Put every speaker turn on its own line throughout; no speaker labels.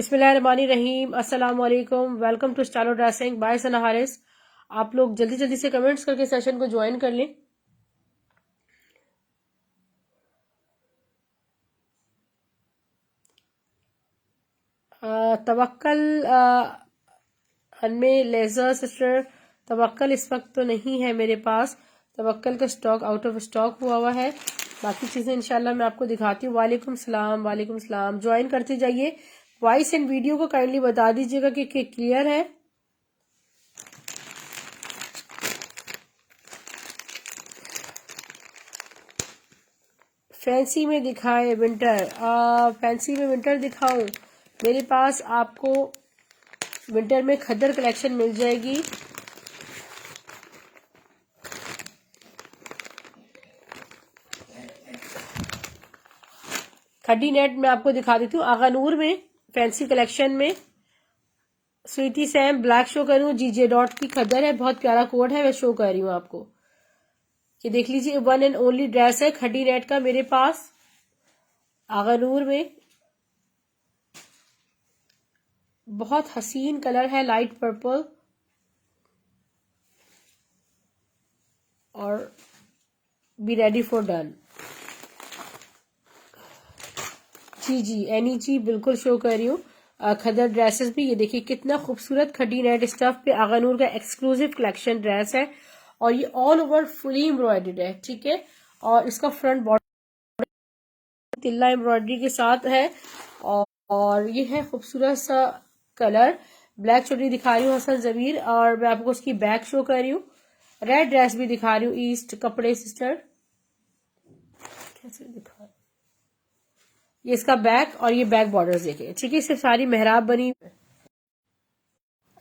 बिस्मिल्लाहिर्रहमानिर्रहीम। अस्सलाम वालेकुम। Welcome to Stylo dressing by Sana Haris. आप लोग जल्दी जल्दी से कमेंट्स करके सेशन को ज्वाइन कर लें। तवक्कल अनमे लेजर सिस्टर, तवक्कल इस वक्त तो नहीं है मेरे पास। तवक्कल का स्टॉक आउट ऑफ स्टॉक हुआ है। बाकी चीज़ें इंशाल्लाह मैं आपको दिखाती हूँ। वालेकुम सलाम, वालेकुम सलाम। ज्वाइन करते जाइए। वॉइस एंड वीडियो को काइंडली बता दीजिएगा कि क्लियर है। फैंसी में दिखाए विंटर, फैंसी में विंटर दिखाऊं? मेरे पास आपको विंटर में खद्दर कलेक्शन मिल जाएगी। खड्डी नेट में आपको दिखा देती हूँ। आगानूर में फैंसी कलेक्शन में स्वीटी सैम ब्लैक शो कर रही हूँ। जीजे डॉट की खद्दर है, बहुत प्यारा कोड है, मैं शो कर रही हूँ आपको। ये देख लीजिए, वन एंड ओनली ड्रेस है खड्डी नेट का मेरे पास आगानूर में। बहुत हसीन कलर है, लाइट पर्पल, और बी रेडी फॉर डन। जी एनी जी बिल्कुल शो कर रही हूँ। खदर ड्रेसेस भी ये देखिए कितना खूबसूरत खड्डी नेट स्टफ पे आगानूर का एक्सक्लूसिव कलेक्शन ड्रेस है, और ये ऑल ओवर फुली एम्ब्रॉयडर्ड है, ठीक है। और इसका फ्रंट बॉर्डर तिल्ला एम्ब्रॉयडरी के साथ है, और ये है खूबसूरत सा कलर। ब्लैक चुन्नी दिखा रही हूँ हसन जमीर, और मैं आपको उसकी बैक शो कर रही हूँ। रेड ड्रेस भी दिखा रही हूँ ईस्ट कपड़े सिस्टर, कैसे दिखा, ये इसका बैक और ये बैक बॉर्डर्स देखिए, ठीक है। सिर्फ सारी मेहराब बनी,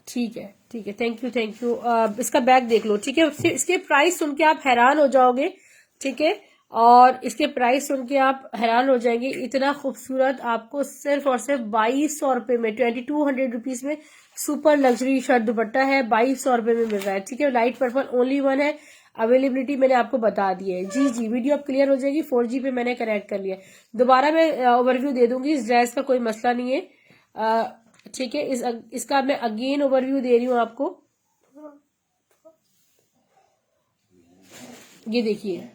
ठीक है ठीक है, थैंक यू थैंक यू। इसका बैक देख लो, ठीक है। इसके प्राइस सुन के आप हैरान हो जाओगे, ठीक है। और इसके प्राइस सुन के आप हैरान हो जाएंगे। इतना खूबसूरत आपको सिर्फ और सिर्फ 2200 रुपए में, 2200 रुपीज में सुपर लग्जरी शर्ट दुपट्टा है, 2200 रुपए में मिल रहा है, ठीक है। लाइट पर्पल ओनली वन है, अवेलेबिलिटी मैंने आपको बता दी है। जी वीडियो अब क्लियर हो जाएगी। 4G पे मैंने कनेक्ट कर लिया। दोबारा मैं ओवरव्यू दे दूंगी, इस ड्रेस का कोई मसला नहीं है, ठीक है। इसका मैं अगेन ओवरव्यू दे रही हूँ आपको। ये देखिए,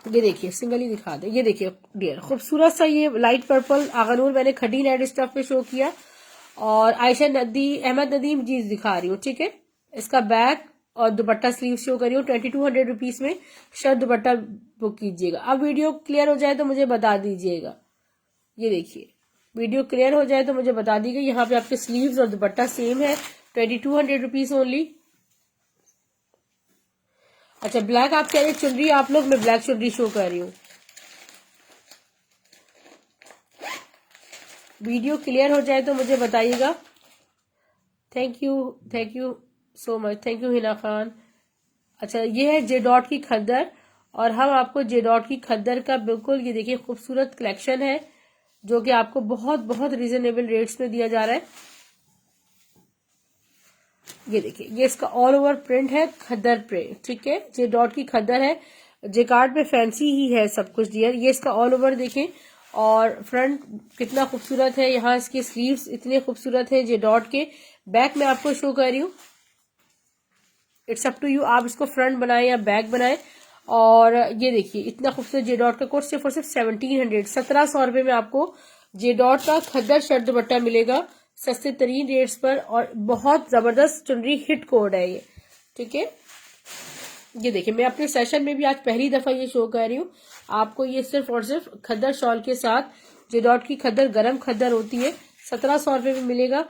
ये देखिए, सिंगल ही दिखा दे। ये देखिए डियर, खूबसूरत सा ये लाइट पर्पल आगानूर मैंने खड्डी नेट स्टफ पे शो किया, और आयशा अहमद नदीम जी दिखा रही हूँ, ठीक है। इसका बैक और दुपट्टा स्लीव शो करी हूँ 2200 रुपीज में। शर्ट दुपट्टा बुक कीजिएगा। अब वीडियो क्लियर हो जाए तो मुझे बता दीजिएगा। ये देखिए, वीडियो क्लियर हो जाए तो मुझे बता दीजिएगा। यहाँ पे आपके स्लीव्स और दुपट्टा सेम है, 2200 रुपीज ओनली। अच्छा, ब्लैक आप कह रहे चुनरी आप लोग, मैं ब्लैक चुनरी शो कर रही हूँ। वीडियो क्लियर हो जाए तो मुझे बताइएगा। Thank you so much, thank you Hina Khan. अच्छा, ये है जे डॉट की खद्दर, और हम आपको जे डॉट की खद्दर का बिल्कुल ये देखिए खूबसूरत कलेक्शन है, जो कि आपको बहुत बहुत रीजनेबल रेट्स में दिया जा रहा है। ये देखिए, ये इसका ऑल ओवर प्रिंट है, खद्दर प्रिंट, ठीक है। जे डॉट की खद्दर है, जे कार्ड में फैंसी ही है सब कुछ डियर। ये इसका ऑल ओवर देखें, और फ्रंट कितना खूबसूरत है। यहाँ इसके स्लीव्स इतने खूबसूरत है जे डॉट के। बैक में आपको शो कर रही हूँ, इट्स अप टू यू, आप इसको फ्रंट बनाए या बैक बनाए। और ये देखिए इतना खूबसूरत जे डॉट का कोट, सिर्फ और सिर्फ 1700 रुपए में आपको जे डॉट का खद्दर शर्ट दुपट्टा मिलेगा, सस्ते तरीन रेट्स पर, और बहुत जबरदस्त चुनरी हिट कोड है ये, ठीक है। ये देखिए, मैं अपने सेशन में भी आज पहली दफा ये शो कर रही हूँ आपको। ये सिर्फ और सिर्फ खद्दर शॉल के साथ, जे डॉट की खद्दर गरम खद्दर होती है, 1700 रुपए में मिलेगा।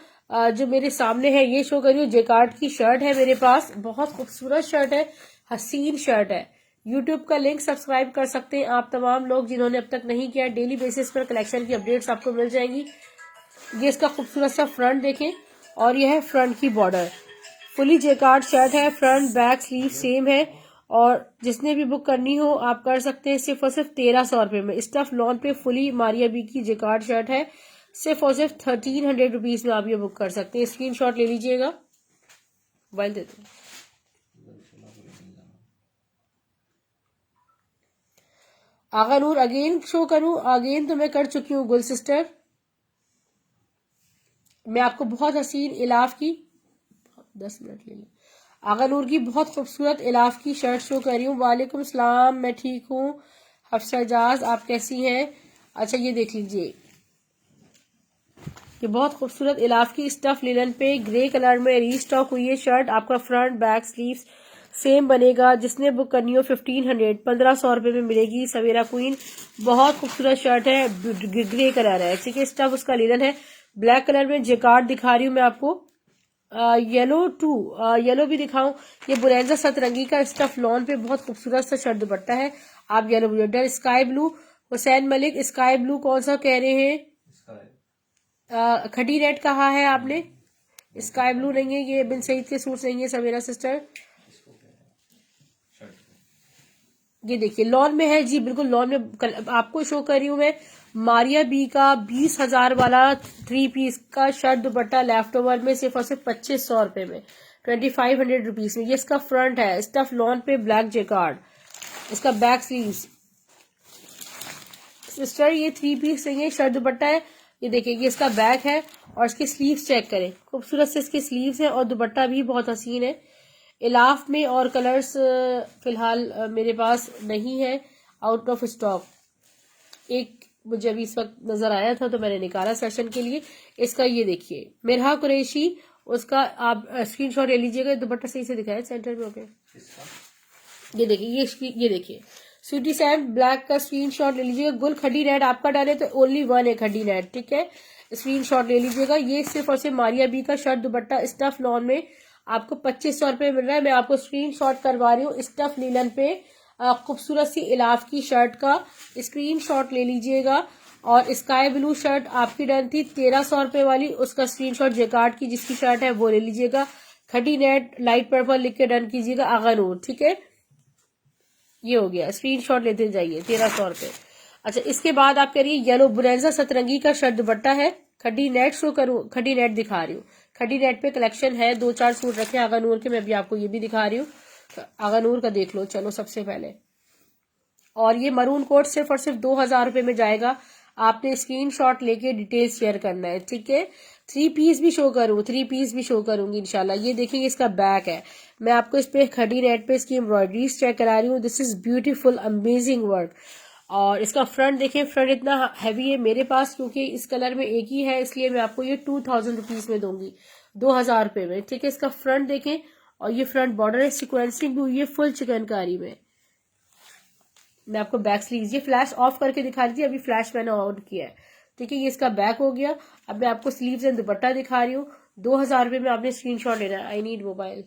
जो मेरे सामने है ये शो कर रही हूँ, जेकार्ड की शर्ट है मेरे पास, बहुत खूबसूरत शर्ट है, हसीन शर्ट है। यूट्यूब का लिंक सब्सक्राइब कर सकते हैं आप तमाम लोग जिन्होंने अब तक नहीं किया। डेली बेसिस पर कलेक्शन की अपडेट्स आपको मिल जाएंगी। ये इसका खूबसूरत सा फ्रंट देखें, और ये है फ्रंट की बॉर्डर, फुली जेकार्ड शर्ट है, फ्रंट बैक स्लीव सेम है। और जिसने भी बुक करनी हो आप कर सकते हैं, सिर्फ और सिर्फ 1300 रुपए में। स्टफ लॉन पे फुली मारिया बी की जेकार्ड शर्ट है, सिर्फ और सिर्फ 1300 रुपीज में आप ये बुक कर सकते हैं। स्क्रीनशॉट ले लीजिएगा, मोबाइल दे दो। आगा नूर अगेन शो करूं? अगेन तो मैं कर चुकी हूँ गुल सिस्टर। मैं आपको बहुत हसीन इलाफ की 10 मिनट ले लो। आगा नूर की बहुत खूबसूरत इलाफ की शर्ट शो कर रही हूँ। वालेकुम सलाम, मैं ठीक हूँ। हफ्सा एजाज, आप कैसी हैं? अच्छा ये देख लीजिए, ये बहुत खूबसूरत इलाफ की स्टफ लिनन पे ग्रे कलर में रीस्टॉक हुई है शर्ट। आपका फ्रंट बैक स्लीव्स सेम बनेगा। जिसने बुक करनी हो 1500 1500 रुपए में मिलेगी। सवेरा क्वीन, बहुत खूबसूरत शर्ट है, ग्रे कलर है, ठीक है। स्टफ उसका लिनन है। ब्लैक कलर में जेकार्ड दिखा रही हूँ मैं आपको। येलो टू येलो भी दिखाऊं? ये बुरेंजा सतरंगी का स्टफ लॉन पे बहुत खूबसूरत सा शर्ट दुपट्टा है। आप yellow blue, sky blue. Hussain Malik, sky blue कौन सा कह रहे हैं? खटी रेड कहा है आपने? स्काई ब्लू नहीं है, ये बिन सईद के सूट नहीं है सवेरा सिस्टर। ये देखिए लॉन में है जी, बिल्कुल लॉन में। आपको शो कर रही हूँ मैं मारिया बी का 20,000 वाला 3 पीस का शर्ट दुपट्टा लेफ्ट ओवर में सिर्फ और सिर्फ 2500 रुपए में, 2500 रुपीज में। ये इसका फ्रंट है, स्टफ लॉन पे ब्लैक जेकार्ड। इसका बैक स्लीव्स सिस्टर, ये 3 पीस नहीं है, शर्ट दुपट्टा है। ये देखिए, ये इसका बैक है और इसके स्लीव्स चेक करें, खूबसूरत से इसके स्लीव्स हैं और दुपट्टा भी बहुत हसीन है। इलाफ में और कलर्स फिलहाल मेरे पास नहीं है, आउट ऑफ स्टॉक। एक मुझे अभी इस वक्त नजर आया था तो मैंने निकाला सेशन के लिए। इसका ये देखिए मिरहा कुरैशी, उसका आप स्क्रीनशॉट ले लीजिएगा। दुपट्टा सही से दिखाया सेंटर में, ओके। ये देखिए, ये देखिए स्वीटी सैंड ब्लैक का स्क्रीनशॉट ले लीजिएगा। गुल खड्डी रेड आपका डाले तो ओनली 1 है खड्डी रेड, ठीक है। स्क्रीनशॉट ले लीजिएगा। ये सिर्फ और सिर्फ मारिया बी का शर्ट दुपट्टा स्टफ लॉन में आपको 2500 रुपए मिल रहा है। मैं आपको स्क्रीनशॉट करवा रही हूँ स्टफ लीलन पे खूबसूरत सी इलाफ की शर्ट का स्क्रीनशॉट ले लीजिएगा। और स्काई ब्लू शर्ट आपकी डन थी 1300 रुपए वाली, उसका स्क्रीनशॉट जेकार्ड की जिसकी शर्ट है वो ले लीजिएगा। खड्डी नेट लाइट पर्पल लिख के डन कीजिएगा, आगा नूर, ठीक है। ये हो गया, स्क्रीनशॉट लेते जाइए, 1300 रुपए। अच्छा, इसके बाद आप करिए येलो बुरेंजा सतरंगी का शर्ट दुपट्टा है। खड्डी नेट शो करूं? खड्डी नेट दिखा रही हूँ। खड्डी नेट पे कलेक्शन है, 2-4 सूट रखे आगा नूर के। मैं अभी आपको ये भी दिखा रही हूँ, आगा नूर का देख लो चलो सबसे पहले। और ये मरून कोट सिर्फ और सिर्फ 2000 रुपए में जाएगा। आपने स्क्रीनशॉट लेके डिटेल शेयर करना है, ठीक है। 3 पीस भी शो करूँ? 3 पीस भी शो करूंगी इंशाल्लाह। ये देखिए, इसका बैक है। मैं आपको इस पे खड़ी नेट पे इसकी एम्ब्रॉयडरीज चेक करा रही हूँ। This is beautiful, amazing work. और इसका फ्रंट देखिए, फ्रंट इतना हैवी है मेरे पास क्योंकि इस कलर में एक ही है, इसलिए मैं आपको ये 2000 रुपीज में दूंगी, 2000 रुपए में, ठीक है। इसका फ्रंट देखें, और ये फ्रंट बॉर्डर है, सिक्वेंसिंग भी हुई है फुल चिकनकारी में। मैं आपको बैक स्लीव्स, ये फ्लैश ऑफ करके दिखा रही थी, अभी फ्लैश मैंने ऑन किया है, ठीक है। ये इसका बैक हो गया। अब मैं आपको स्लीव्स एंड दुपट्टा दिखा रही हूँ। 2000 रुपए में आपने स्क्रीनशॉट लेना है। आई नीड मोबाइल,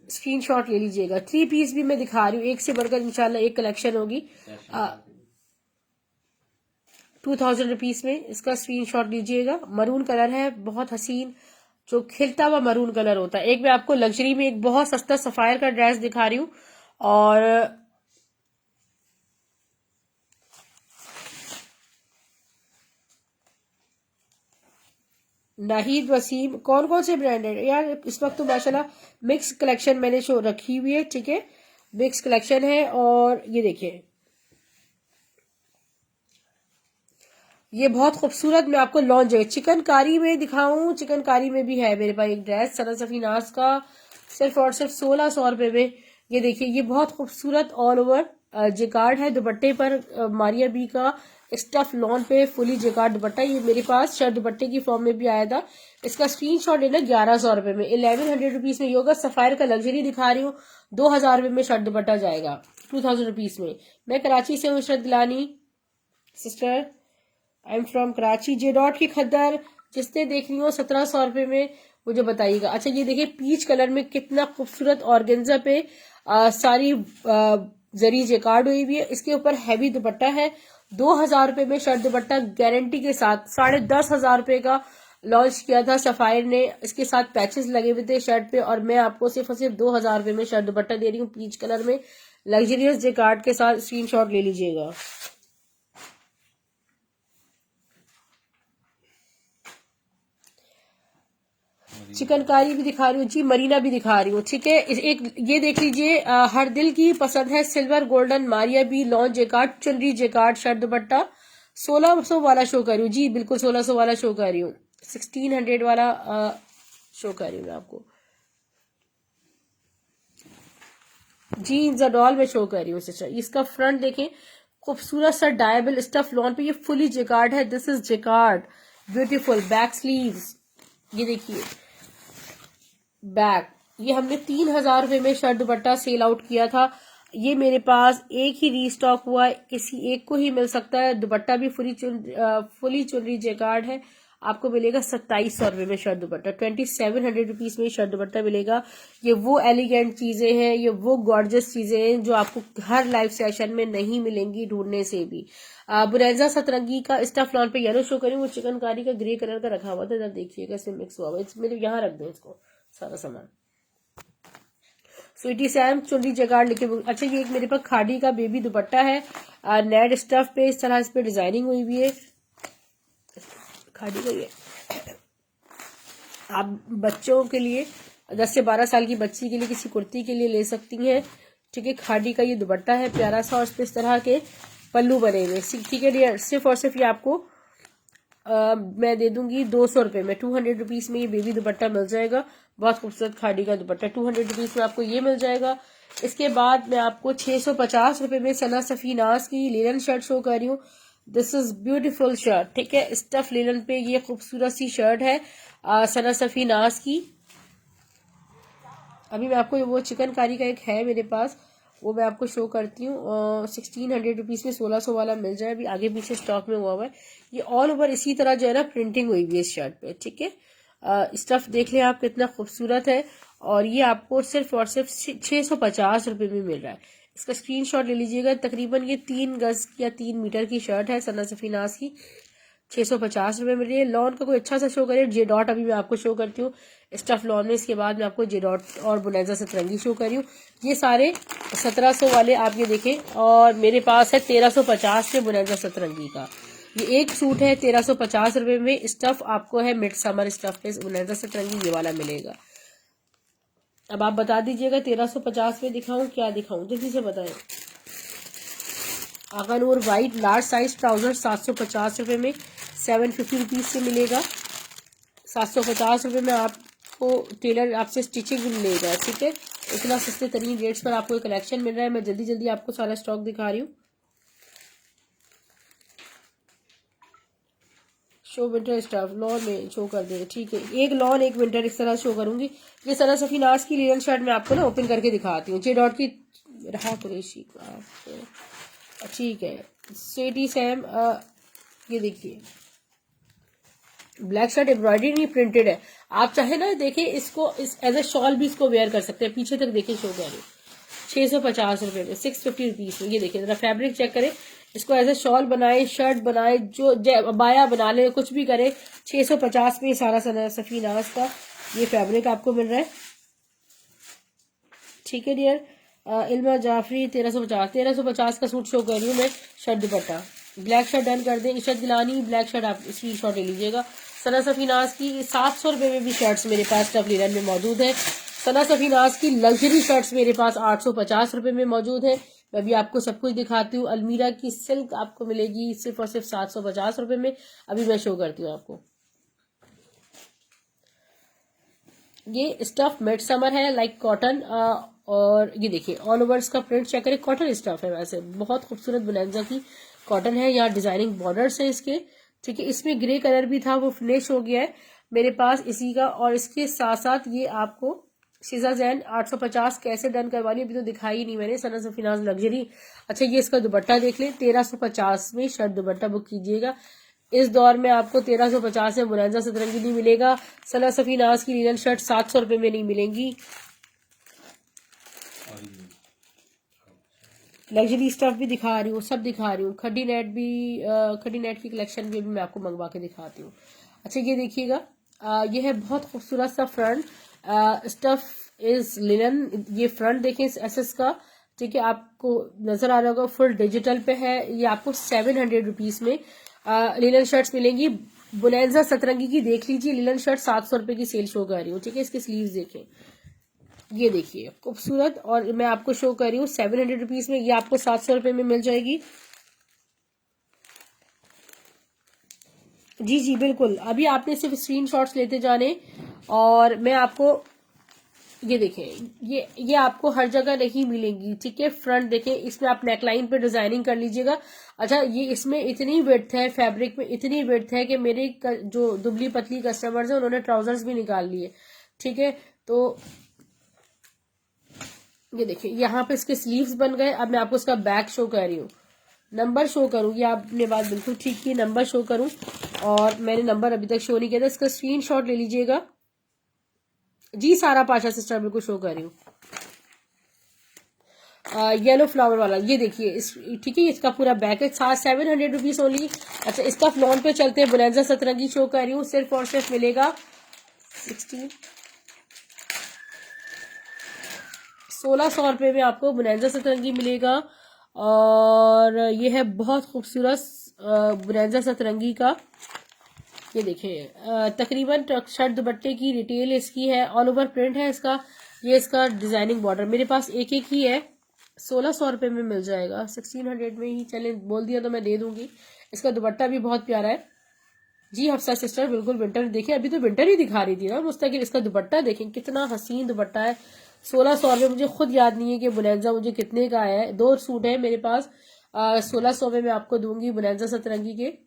स्क्रीनशॉट ले लीजिएगा। 3 पीस भी मैं दिखा रही हूँ, एक से बढ़कर इंशाल्लाह एक कलेक्शन होगी। 2000 रुपीज में इसका स्क्रीनशॉट लीजिएगा। मरून कलर है, बहुत हसीन, जो खिलता हुआ मरून कलर होता है। एक मैं आपको लग्जरी में एक बहुत सस्ता सफायर का ड्रेस दिखा रही हूँ। और नाहिद वसीम, कौन कौन से ब्रांडेड यार इस वक्त तो माशाल्लाह मिक्स कलेक्शन मैंने शो रखी हुई है, ठीक है। मिक्स कलेक्शन है। और ये देखिए, ये बहुत खूबसूरत, मैं आपको लॉन्च है चिकनकारी में दिखाऊं? चिकनकारी में भी है मेरे पास एक ड्रेस सना सफीनाज का, सिर्फ और सिर्फ 1600 रुपए में। ये देखिए, ये बहुत खूबसूरत ऑल ओवर जेकार्ड है दुपट्टे पर, मारिया बी का स्टफ लॉन पे फुली जेकार्ड दुपट्टा। ये मेरे पास शर्ट दुपट्टे की फॉर्म में भी आया था। इसका स्क्रीनशॉट लेना 1100 रुपए में, 1100 रुपीज में योगा सफायर का लग्जरी दिखा रही हूँ। 2000 रुपए में शर्ट दुपट्टा जाएगा 2000 रुपीज में। मैं कराची से हूँ, Ishrat Gilani sister, I am from Karachi. J dot की खद्दर जिसने देखनी हो 1700 रुपए में मुझे बताइएगा। अच्छा, ये देखिए पीच कलर में कितना खूबसूरत ऑर्गेन्जा पे सारी जरी जेकार्ड हुई हुई है। इसके ऊपर हैवी दुपट्टा है। 2000 रुपए में शर्ट दुपट्टा गारंटी के साथ, 10,500 रुपए का लॉन्च किया था सफायर ने। इसके साथ पैचेस लगे हुए थे शर्ट पे, और मैं आपको सिर्फ और सिर्फ 2000 रुपए में शर्ट दुपट्टा दे रही हूँ पीच कलर में, लग्जरियस जेकार्ड के साथ। स्क्रीनशॉट ले लीजिएगा। चिकनकारी भी दिखा रही हूँ जी, मरीना भी दिखा रही हूँ। ठीक है, एक ये देख लीजिए, हर दिल की पसंद है सिल्वर गोल्डन मारिया भी लॉन्च जेकार्ड चुनरी जेकार्ड शर्ट दुपट्टा 1600 वाला शो कर रही हूँ जी, बिल्कुल 1600 वाला शो कर रही हूँ, 1600 वाला शो कर रही हूँ मैं आपको जी, जडॉल में शो कर रही हूँ सिस्टर। इसका फ्रंट देखें, खूबसूरत सा डायबल स्टफ लॉन पे, ये फुली जेकार्ड है, this is jacquard, beautiful back sleeves, ये देखिए बैक, ये हमने 3000 रुपए में शर्ट दुपट्टा सेल आउट किया था, ये मेरे पास एक ही रीस्टॉक हुआ है, किसी एक को ही मिल सकता है। दुपट्टा भी फुली चुनरी जेकार्ड है, आपको मिलेगा 2700 रुपए में शर्ट दुपट्टा, 2700 रुपीज में शर्ट दुपट्टा मिलेगा। ये वो एलिगेंट चीजें हैं, ये वो गॉर्जियस चीजें हैं जो आपको हर लाइव सेशन में नहीं मिलेंगी ढूंढने से भी। बुरैजा सतरंगी का स्टफ लॉन पे येलो शो करें, वो चिकनकारी का ग्रे कलर का रखा हुआ था, जब देखिएगा इसमें मिक्स हुआ हुआ, मेरे यहाँ रख दो इसको सारा सामान। स्वीटी सैम चुनरी जगाड़ लिखे। अच्छा, ये एक मेरे पास खाड़ी का बेबी दुपट्टा है, नेट स्टफ पे इस तरह इस पे डिजाइनिंग हुई हुई है, खाड़ी का ये आप बच्चों के लिए 10 से 12 साल की बच्ची के लिए किसी कुर्ती के लिए ले सकती हैं। ठीक है, खाड़ी का ये दुपट्टा है प्यारा सा, और इस पे इस तरह के पल्लू बने हुए। ठीक है डियर, सिर्फ और सिर्फ ये आपको मैं दे दूंगी 200 रुपए में, 200 रुपीज में ये बेबी दुपट्टा मिल जाएगा। बहुत खूबसूरत खाड़ी का दुपट्टा 200 रुपीज में आपको ये मिल जाएगा। इसके बाद मैं आपको 650 रुपए में सना सफी नाज की लिनन शर्ट शो कर रही हूँ, दिस इज ब्यूटीफुल शर्ट। ठीक है, स्टफ लिनन पे ये खूबसूरत सी शर्ट है सना सफी नाज की। अभी मैं आपको वो चिकनकारी का एक है मेरे पास, वो मैं आपको शो करती हूँ, 1600 रुपीज में 1600 वाला मिल जाए, अभी आगे पीछे स्टॉक में हुआ है। ये ऑल ओवर इसी तरह जो है ना प्रिंटिंग हुई हुई है इस शर्ट पे। ठीक है, स्टफ देख लें आप कितना खूबसूरत है, और ये आपको सिर्फ और सिर्फ 650 रुपए में मिल रहा है। इसका स्क्रीनशॉट ले लीजिएगा। तकरीबन ये 3 गज या 3 मीटर की शर्ट है सना सफी नाज की, 650 रुपए मिल रही है। लॉन का कोई अच्छा सा शो करे, जे डॉट अभी मैं आपको शो करती हूँ स्टफ लॉन में, इसके बाद मैं आपको जे डॉट और बुनेजा सतरंगी शो कर रही हूँ। ये सारे 1700 वाले आप ये देखें, और मेरे पास है 1350 में बुनेजा सतरंगी का। ये एक सूट है 1350 रुपए में, स्टफ आपको है मिड समर स्टफ पे बुनेजा सतरंगी ये वाला मिलेगा। अब आप बता दीजिएगा 1350 में दिखाऊं क्या दिखाऊं, जल्दी से बताएं। आगा नूर वाइट लार्ज साइज ट्राउजर 750 रुपए में 750 रुपीज से मिलेगा। 750 रुपए में आपको टेलर आपसे स्टिचिंग भी मिलेगा। ठीक है, इतना सस्ते तरीन रेट्स पर आपको कलेक्शन मिल रहा है। मैं जल्दी जल्दी आपको सारा स्टॉक दिखा रही हूँ। शो विंटर स्टफ लॉन में शो कर दे। ठीक है, एक लॉन एक विंटर इस तरह शो करूंगी। ये सना सफी नाज की लिनन शर्ट मैं आपको ना ओपन करके दिखाती हूँ, जे डॉट की रहा कुरैशी। ठीक है, स्वीटी सैम ये देखिए ब्लैक शर्ट एम्ब्रॉयडरी नहीं प्रिंटेड है। आप चाहे ना देखें इसको एज ए शॉल भी इसको वेयर कर सकते हैं। पीछे तक देखें शो कर रही 650 रुपए में 650 रुपीज में। ये देखिए जरा फैब्रिक चेक करें, इसको एज ए शॉल बनाए, शर्ट बनाए, जो बाया बना ले, कुछ भी करे। 650 में सारा सना सफी नाज का ये फैब्रिक आपको मिल रहा है। ठीक है डियर, इल्मा जाफरी 1350 का सूट शो कर रही हूँ मैं। शर्ट दुपट्टा ब्लैक शर्ट डन कर दें। इशरत गिलानी ब्लैक शर्ट आप स्क्रीन शॉट ले लीजिएगा। सना सफी नाज की 700 रुपए में भी शर्ट्स मेरे पास स्टफ लिनन में मौजूद है। सना सफी नाज की लग्जरी शर्ट्स मेरे पास 850 रुपए में मौजूद है। मैं भी आपको सब कुछ दिखाती हूँ। अलमीरा की सिल्क आपको मिलेगी सिर्फ और सिर्फ 750 रुपए में। अभी मैं शो करती हूँ आपको। ये स्टफ मिड समर है लाइक कॉटन, और ये देखिए ऑल ओवर का प्रिंट चेक करें, कॉटन स्टफ है, वैसे बहुत खूबसूरत बुनेंजा की कॉटन है। यहाँ डिजाइनिंग बॉर्डर्स है इसके। ठीक है, इसमें ग्रे कलर भी था, वो फिनिश हो गया है मेरे पास इसी का। और इसके साथ साथ ये आपको शीजा जैन 850 कैसे डन करवा ली, अभी तो दिखाई नहीं मैंने। सना सफी नाज लग्जरी। अच्छा, ये इसका दुपट्टा देख लें, 1350 में शर्ट दुपट्टा बुक कीजिएगा। इस दौर में आपको 1350 में बुनेंजा सतरंगी नहीं मिलेगा। सना सफी नाज की लिनन शर्ट 700 रुपए में नहीं मिलेंगी। लग्जरी स्टफ भी दिखा रही हूँ, सब दिखा रही हूँ। खड्डी नेट की कलेक्शन भी मैं आपको मंगवा के दिखाती हूँ। अच्छा, ये देखिएगा, ये है बहुत खूबसूरत सा फ्रंट स्टफ इज लिनन। ये फ्रंट देखें एसएस का। ठीक है, आपको नजर आ रहा होगा, फुल डिजिटल पे है। ये आपको 700 रुपीज में लिनन शर्ट्स मिलेंगी। बोनेंजा सतरंगी की देख लीजिए, लिलन शर्ट 700 रुपए की सेल शो कर रही हूँ, ठीक है। इसके स्लीव्स देखें, ये देखिए खूबसूरत, और मैं आपको शो कर रही हूँ 700 रुपीज में, ये आपको 700 रुपए में मिल जाएगी। जी जी बिल्कुल, अभी आपने सिर्फ स्क्रीनशॉट्स लेते जाने, और मैं आपको ये देखें, ये आपको हर जगह नहीं मिलेंगी, ठीक है। फ्रंट देखें, इसमें आप नेकलाइन पे डिजाइनिंग कर लीजिएगा। अच्छा, ये इसमें इतनी विड्थ है, फैब्रिक में इतनी विड्थ है कि मेरे जो दुबली पतली कस्टमर्स हैं उन्होंने ट्राउजर्स भी निकाल लिए, ठीक है। तो ये देखिए, यहाँ पे इसके स्लीव्स बन गए। अब मैं आपको इसका बैक शो कर रही हूँ, नंबर शो करूंगी, आपने बात बिल्कुल ठीक की, नंबर शो करूं, और मैंने नंबर अभी तक शो नहीं किया था। इसका स्क्रीनशॉट ले लीजिएगा। जी सारा पाशा सिस्टर, बिल्कुल शो कर रही हूँ। येलो फ्लावर वाला, ये देखिए इस, ठीक है, इसका पूरा बैक है, 700 रुपीज ओनली। अच्छा, इसका फ्लॉन पे चलते हैं, बोनेंजा सतरंगी शो कर रही हूँ, सिर्फ और सिर्फ मिलेगा 1600 रुपए में आपको बोनेंजा सतरंगी मिलेगा। और ये है बहुत खूबसूरत बोनेंजा सतरंगी का, ये देखिए तकरीबन शर्ट दुपट्टे की रिटेल इसकी है, ऑल ओवर प्रिंट है इसका, ये इसका डिजाइनिंग बॉर्डर, मेरे पास एक एक ही है, 1600 रुपए में मिल जाएगा, 1600 में ही, चले बोल दिया तो मैं दे दूंगी। इसका दुपट्टा भी बहुत प्यारा है। जी हफ्सा सिस्टर, बिल्कुल विंटर देखिए, अभी तो विंटर ही दिखा रही थी ना मुस्तकिल। इसका दुपट्टा देखें, कितना हसीन दुपट्टा है। 1600 रुपये, मुझे खुद याद नहीं है कि बोनेंजा मुझे कितने का आया है। 2 सूट है मेरे पास, 1600 में मैं आपको दूंगी बोनेंजा सतरंगी के।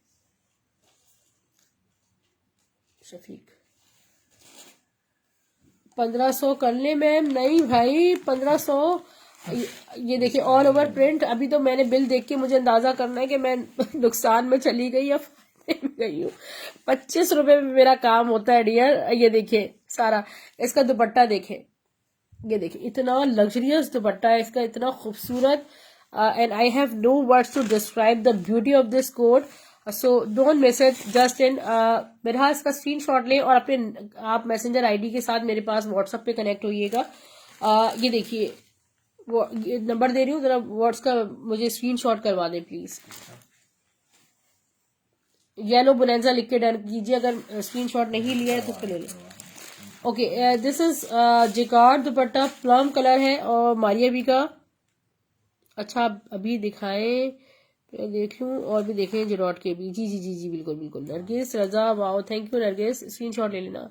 शफीक 1500 कर ले मैम, नहीं भाई 1500। ये देखिए ऑल ओवर प्रिंट, अभी तो मैंने बिल देख के मुझे अंदाजा करना है कि मैं नुकसान में चली गई या फायदे में गई हूँ। 25 रुपए में मेरा काम होता है डियर। ये देखिए सारा, इसका दुपट्टा देखें, ये देखिए इतना लग्जरियस दुपट्टा है इसका, इतना खूबसूरत, and I have no words to describe the beauty of this coat, so don't miss it just in. मेरा इसका स्क्रीनशॉट लें और अपने आप मैसेंजर आईडी के साथ मेरे पास व्हाट्सएप पे कनेक्ट होइएगा। ये देखिए, वो ये नंबर दे रही हूँ, जरा व्हाट्स का मुझे स्क्रीनशॉट करवा दें प्लीज। येलो बोनेंजा लिख के डन कीजिए, अगर स्क्रीनशॉट नहीं लिया है तो फिर ले लें। Okay, this is jacquard dupatta, plum colour है और मारिया भी का। अच्छा, अभी दिखाएं, देख लूं और भी देखें जिरॉट के भी। जी जी जी जी बिल्कुल बिल्कुल। Nargis Raza, wow thank you Nargis, screenshot ले लेना।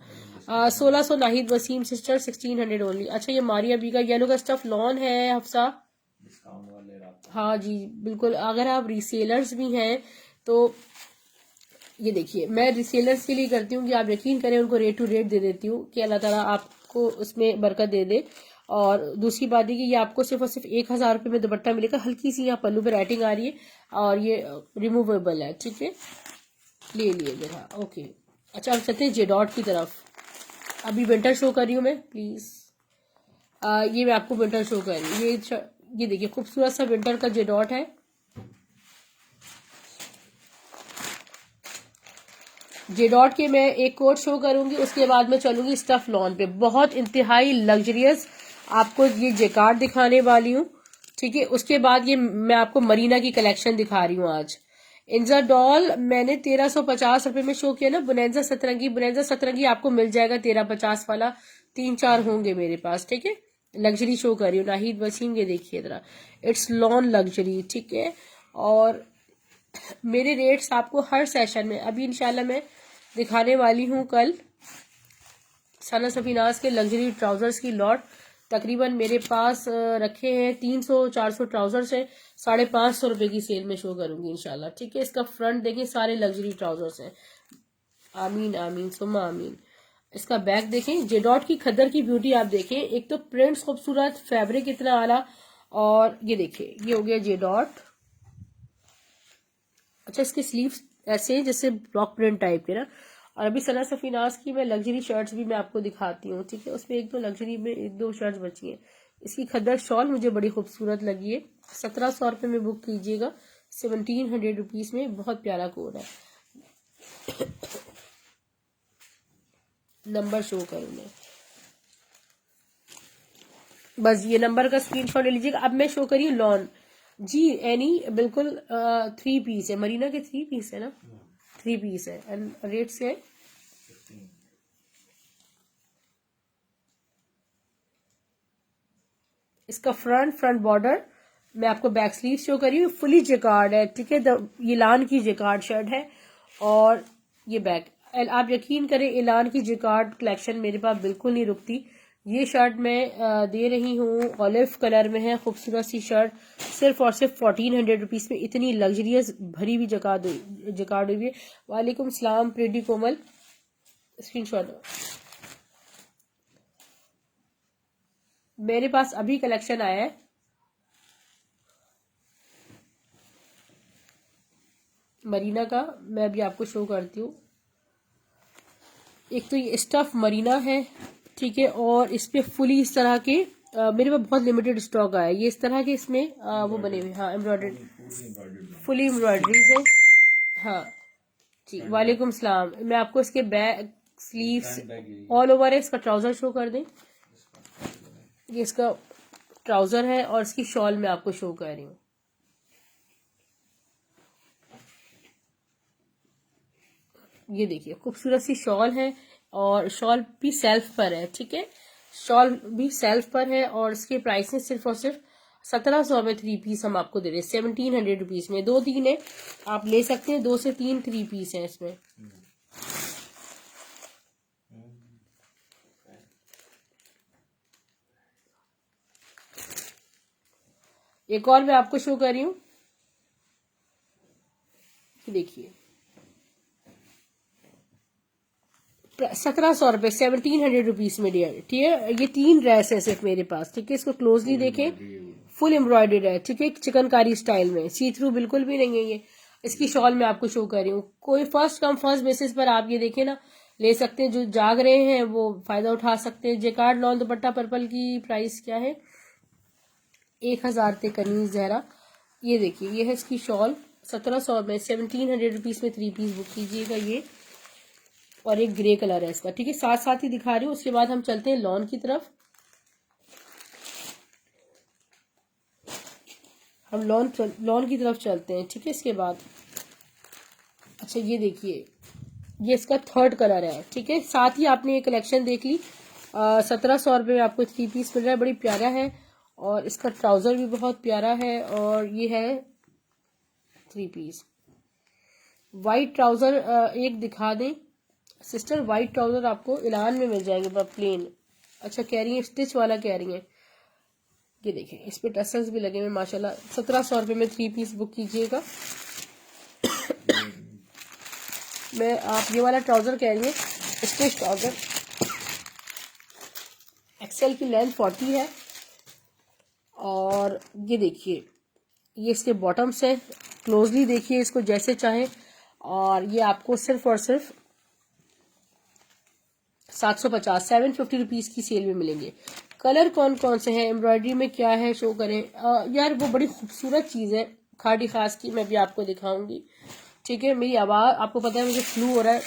1600 नाहिद वसीम सिस्टर, 1600 ओनली। अच्छा, ये मारिया बी का येलो का स्टफ लॉन है हफ्सा, हाँ जी बिल्कुल। अगर आप रीसेलर्स भी हैं तो ये देखिए, मैं रिसेलर्स के लिए करती हूँ कि आप यकीन करें, उनको रेट टू रेट दे देती हूँ कि अल्लाह ताला आपको उसमें बरकत दे दे। और दूसरी बात है कि ये आपको सिर्फ और सिर्फ 1000 रुपये में दुपट्टा मिलेगा। हल्की सी यहाँ पल्लू पे राइटिंग आ रही है और ये रिमूवेबल है, ठीक है, ले लिए जरा। ओके, अच्छा हम चलते हैं जेडॉट की तरफ। अभी विंटर शो कर रही हूँ मैं, प्लीज। ये मैं आपको विंटर शो कर रही हूँ। ये देखिए खूबसूरत सा विंटर का जेडॉट है। जेडॉट के मैं एक कोट शो करूंगी, उसके बाद मैं चलूंगी स्टफ लॉन पे। बहुत इंतहाई लग्जरियस आपको ये जेकार्ड दिखाने वाली हूँ, ठीक है। उसके बाद ये मैं आपको मरीना की कलेक्शन दिखा रही हूँ आज। इंजा डॉल मैंने 1350 रुपए में शो किया ना। बोनेंजा सतरंगी, बोनेंजा सतरंगी आपको मिल जाएगा 1350 वाला, 3-4 होंगे मेरे पास, ठीक है। लग्जरी शो कर रही हूँ, नाहिद वसीम, ये देखिए जरा, इट्स लॉन लग्जरी, ठीक है। और मेरे रेट्स आपको हर सेशन में अभी इंशाल्लाह मैं दिखाने वाली हूँ। कल सना सफीनाज के लग्जरी ट्राउजर्स की लॉट तकरीबन मेरे पास रखे हैं 300-400 ट्राउजर्स है, 550 रुपए की सेल में शो करूंगी इंशाल्लाह, ठीक है। इसका फ्रंट देखें, सारे लग्जरी ट्राउजर्स हैं। आमीन आमीन सुम्मा आमीन। इसका बैक देखें, जेडॉट की खद्दर की ब्यूटी आप देखें, एक तो प्रिंट्स खूबसूरत, फैब्रिक इतना आला, और ये देखिए ये हो गया जेडॉट। अच्छा, इसके स्लीव्स ऐसे हैं जैसे ब्लॉक प्रिंट टाइप के ना। और अभी सना सफीनाज की मैं लग्जरी शर्ट्स भी मैं आपको दिखाती हूँ, ठीक है। उसमें 1-2 लग्जरी में 1-2 शर्ट्स बची हैं। इसकी खद्दर शॉल मुझे बड़ी खूबसूरत लगी है। 1700 रुपये में बुक कीजिएगा, 1700 रुपीज में। बहुत प्यारा कोड है। नंबर शो करूँ मैं, बस ये नंबर का स्क्रीनशॉट ले लीजिएगा। अब मैं शो करी लॉन जी, एनी बिल्कुल 3 पीस है, मरीना के 3 पीस है ना, 3 पीस है एंड रेट से है। इसका फ्रंट बॉर्डर, मैं आपको बैक स्लीव शो करी हूँ, फुली जेकार्ड है, ठीक है। ये लान की जेकार्ड शर्ट है और ये बैक। आप यकीन करें इलान की जेकार्ड कलेक्शन मेरे पास बिल्कुल नहीं रुकती। ये शर्ट मैं दे रही हूँ, ऑलिव कलर में है, खूबसूरत सी शर्ट, सिर्फ और सिर्फ 1400 रुपीज में। इतनी लग्जरियस भरी हुई जेकार्ड हुई है। वालेकुम सलाम प्रीति कोमल, स्क्रीनशॉट। मेरे पास अभी कलेक्शन आया है, मरीना का, मैं अभी आपको शो करती हूँ। एक तो ये स्टफ मरीना है, ठीक है, और इस पे फुली इस तरह के मेरे पास बहुत लिमिटेड स्टॉक आया है। ये इस तरह के इसमें वो बने हुए, हाँ, एम्ब्रॉयडर्ड, फुली एम्ब्रॉयडरीज है। हाँ जी, वालेकुम सलाम। मैं आपको इसके बैक स्लीव्स ऑल ओवर है। इसका ट्राउजर शो कर दें, ये इसका ट्राउजर है और इसकी शॉल मैं आपको शो कर रही हूँ। ये देखिए खूबसूरत सी शॉल है और शॉल भी सेल्फ पर है, ठीक है, शॉल भी सेल्फ पर है और इसके प्राइस है सिर्फ और सिर्फ 1700 में 3 पीस हम आपको दे रहे हैं 1700 रुपीज में। 2-3 है, आप ले सकते हैं, 2 से 3 3 पीस है इसमें। एक और मैं आपको शो कर रही हूँ, देखिए 1700 रुपए, 1700 रुपीज में डियर, ठीक है। ये 3 ड्रेस है सिर्फ मेरे पास, ठीक है। इसको क्लोजली देखें, फुल एम्ब्रॉयडर्ड है, ठीक है, चिकनकारी स्टाइल में, सी थ्रू बिल्कुल भी नहीं है ये। इसकी शॉल मैं आपको शो कर रही हूँ। कोई फर्स्ट कम फर्स्ट बेसिस पर आप ये देखें ना, ले सकते हैं, जो जाग रहे हैं वो फायदा उठा सकते हैं। जेकार्ड लॉन दुपट्टा पर्पल की प्राइस क्या है, 1000 थे कनीज जहरा। ये देखिए ये है इसकी शॉल, 1700 में 1700 रुपीज में 3 पीस बुक कीजिएगा ये। और एक ग्रे कलर है इसका, ठीक है, साथ साथ ही दिखा रही हूँ। उसके बाद हम चलते हैं लॉन की तरफ। हम लॉन की तरफ चलते हैं, ठीक है। इसके बाद अच्छा ये देखिए, ये इसका 3rd कलर है, ठीक है। साथ ही आपने ये कलेक्शन देख ली, 1700 रुपये में आपको 3 पीस मिल रहा है, बड़ी प्यारा है और इसका ट्राउजर भी बहुत प्यारा है और ये है 3 पीस। वाइट ट्राउजर एक दिखा दें सिस्टर, वाइट ट्राउजर आपको इलान में मिल जाएंगे प्लेन। अच्छा कह रही है स्टिच वाला कह रही है, ये देखें इस पे टसल्स भी लगे हुए माशाल्लाह। 1700 रुपये में 3 पीस बुक कीजिएगा। मैं आप ये वाला ट्राउजर कह रही है, स्टिच ट्राउजर, एक्सेल की लेंथ 40 है और ये देखिए ये इसके बॉटम्स है, क्लोजली देखिए इसको जैसे चाहे। और ये आपको सिर्फ और सिर्फ 750 750 रुपीज की सेल में मिलेंगे। कलर कौन कौन से हैं, एम्ब्रॉयडरी में क्या है शो करें। यार वो बड़ी खूबसूरत चीज़ है खाड़ी खास की, मैं भी आपको दिखाऊंगी, ठीक है। मेरी आवाज़ आपको पता है मुझे फ्लू हो रहा है,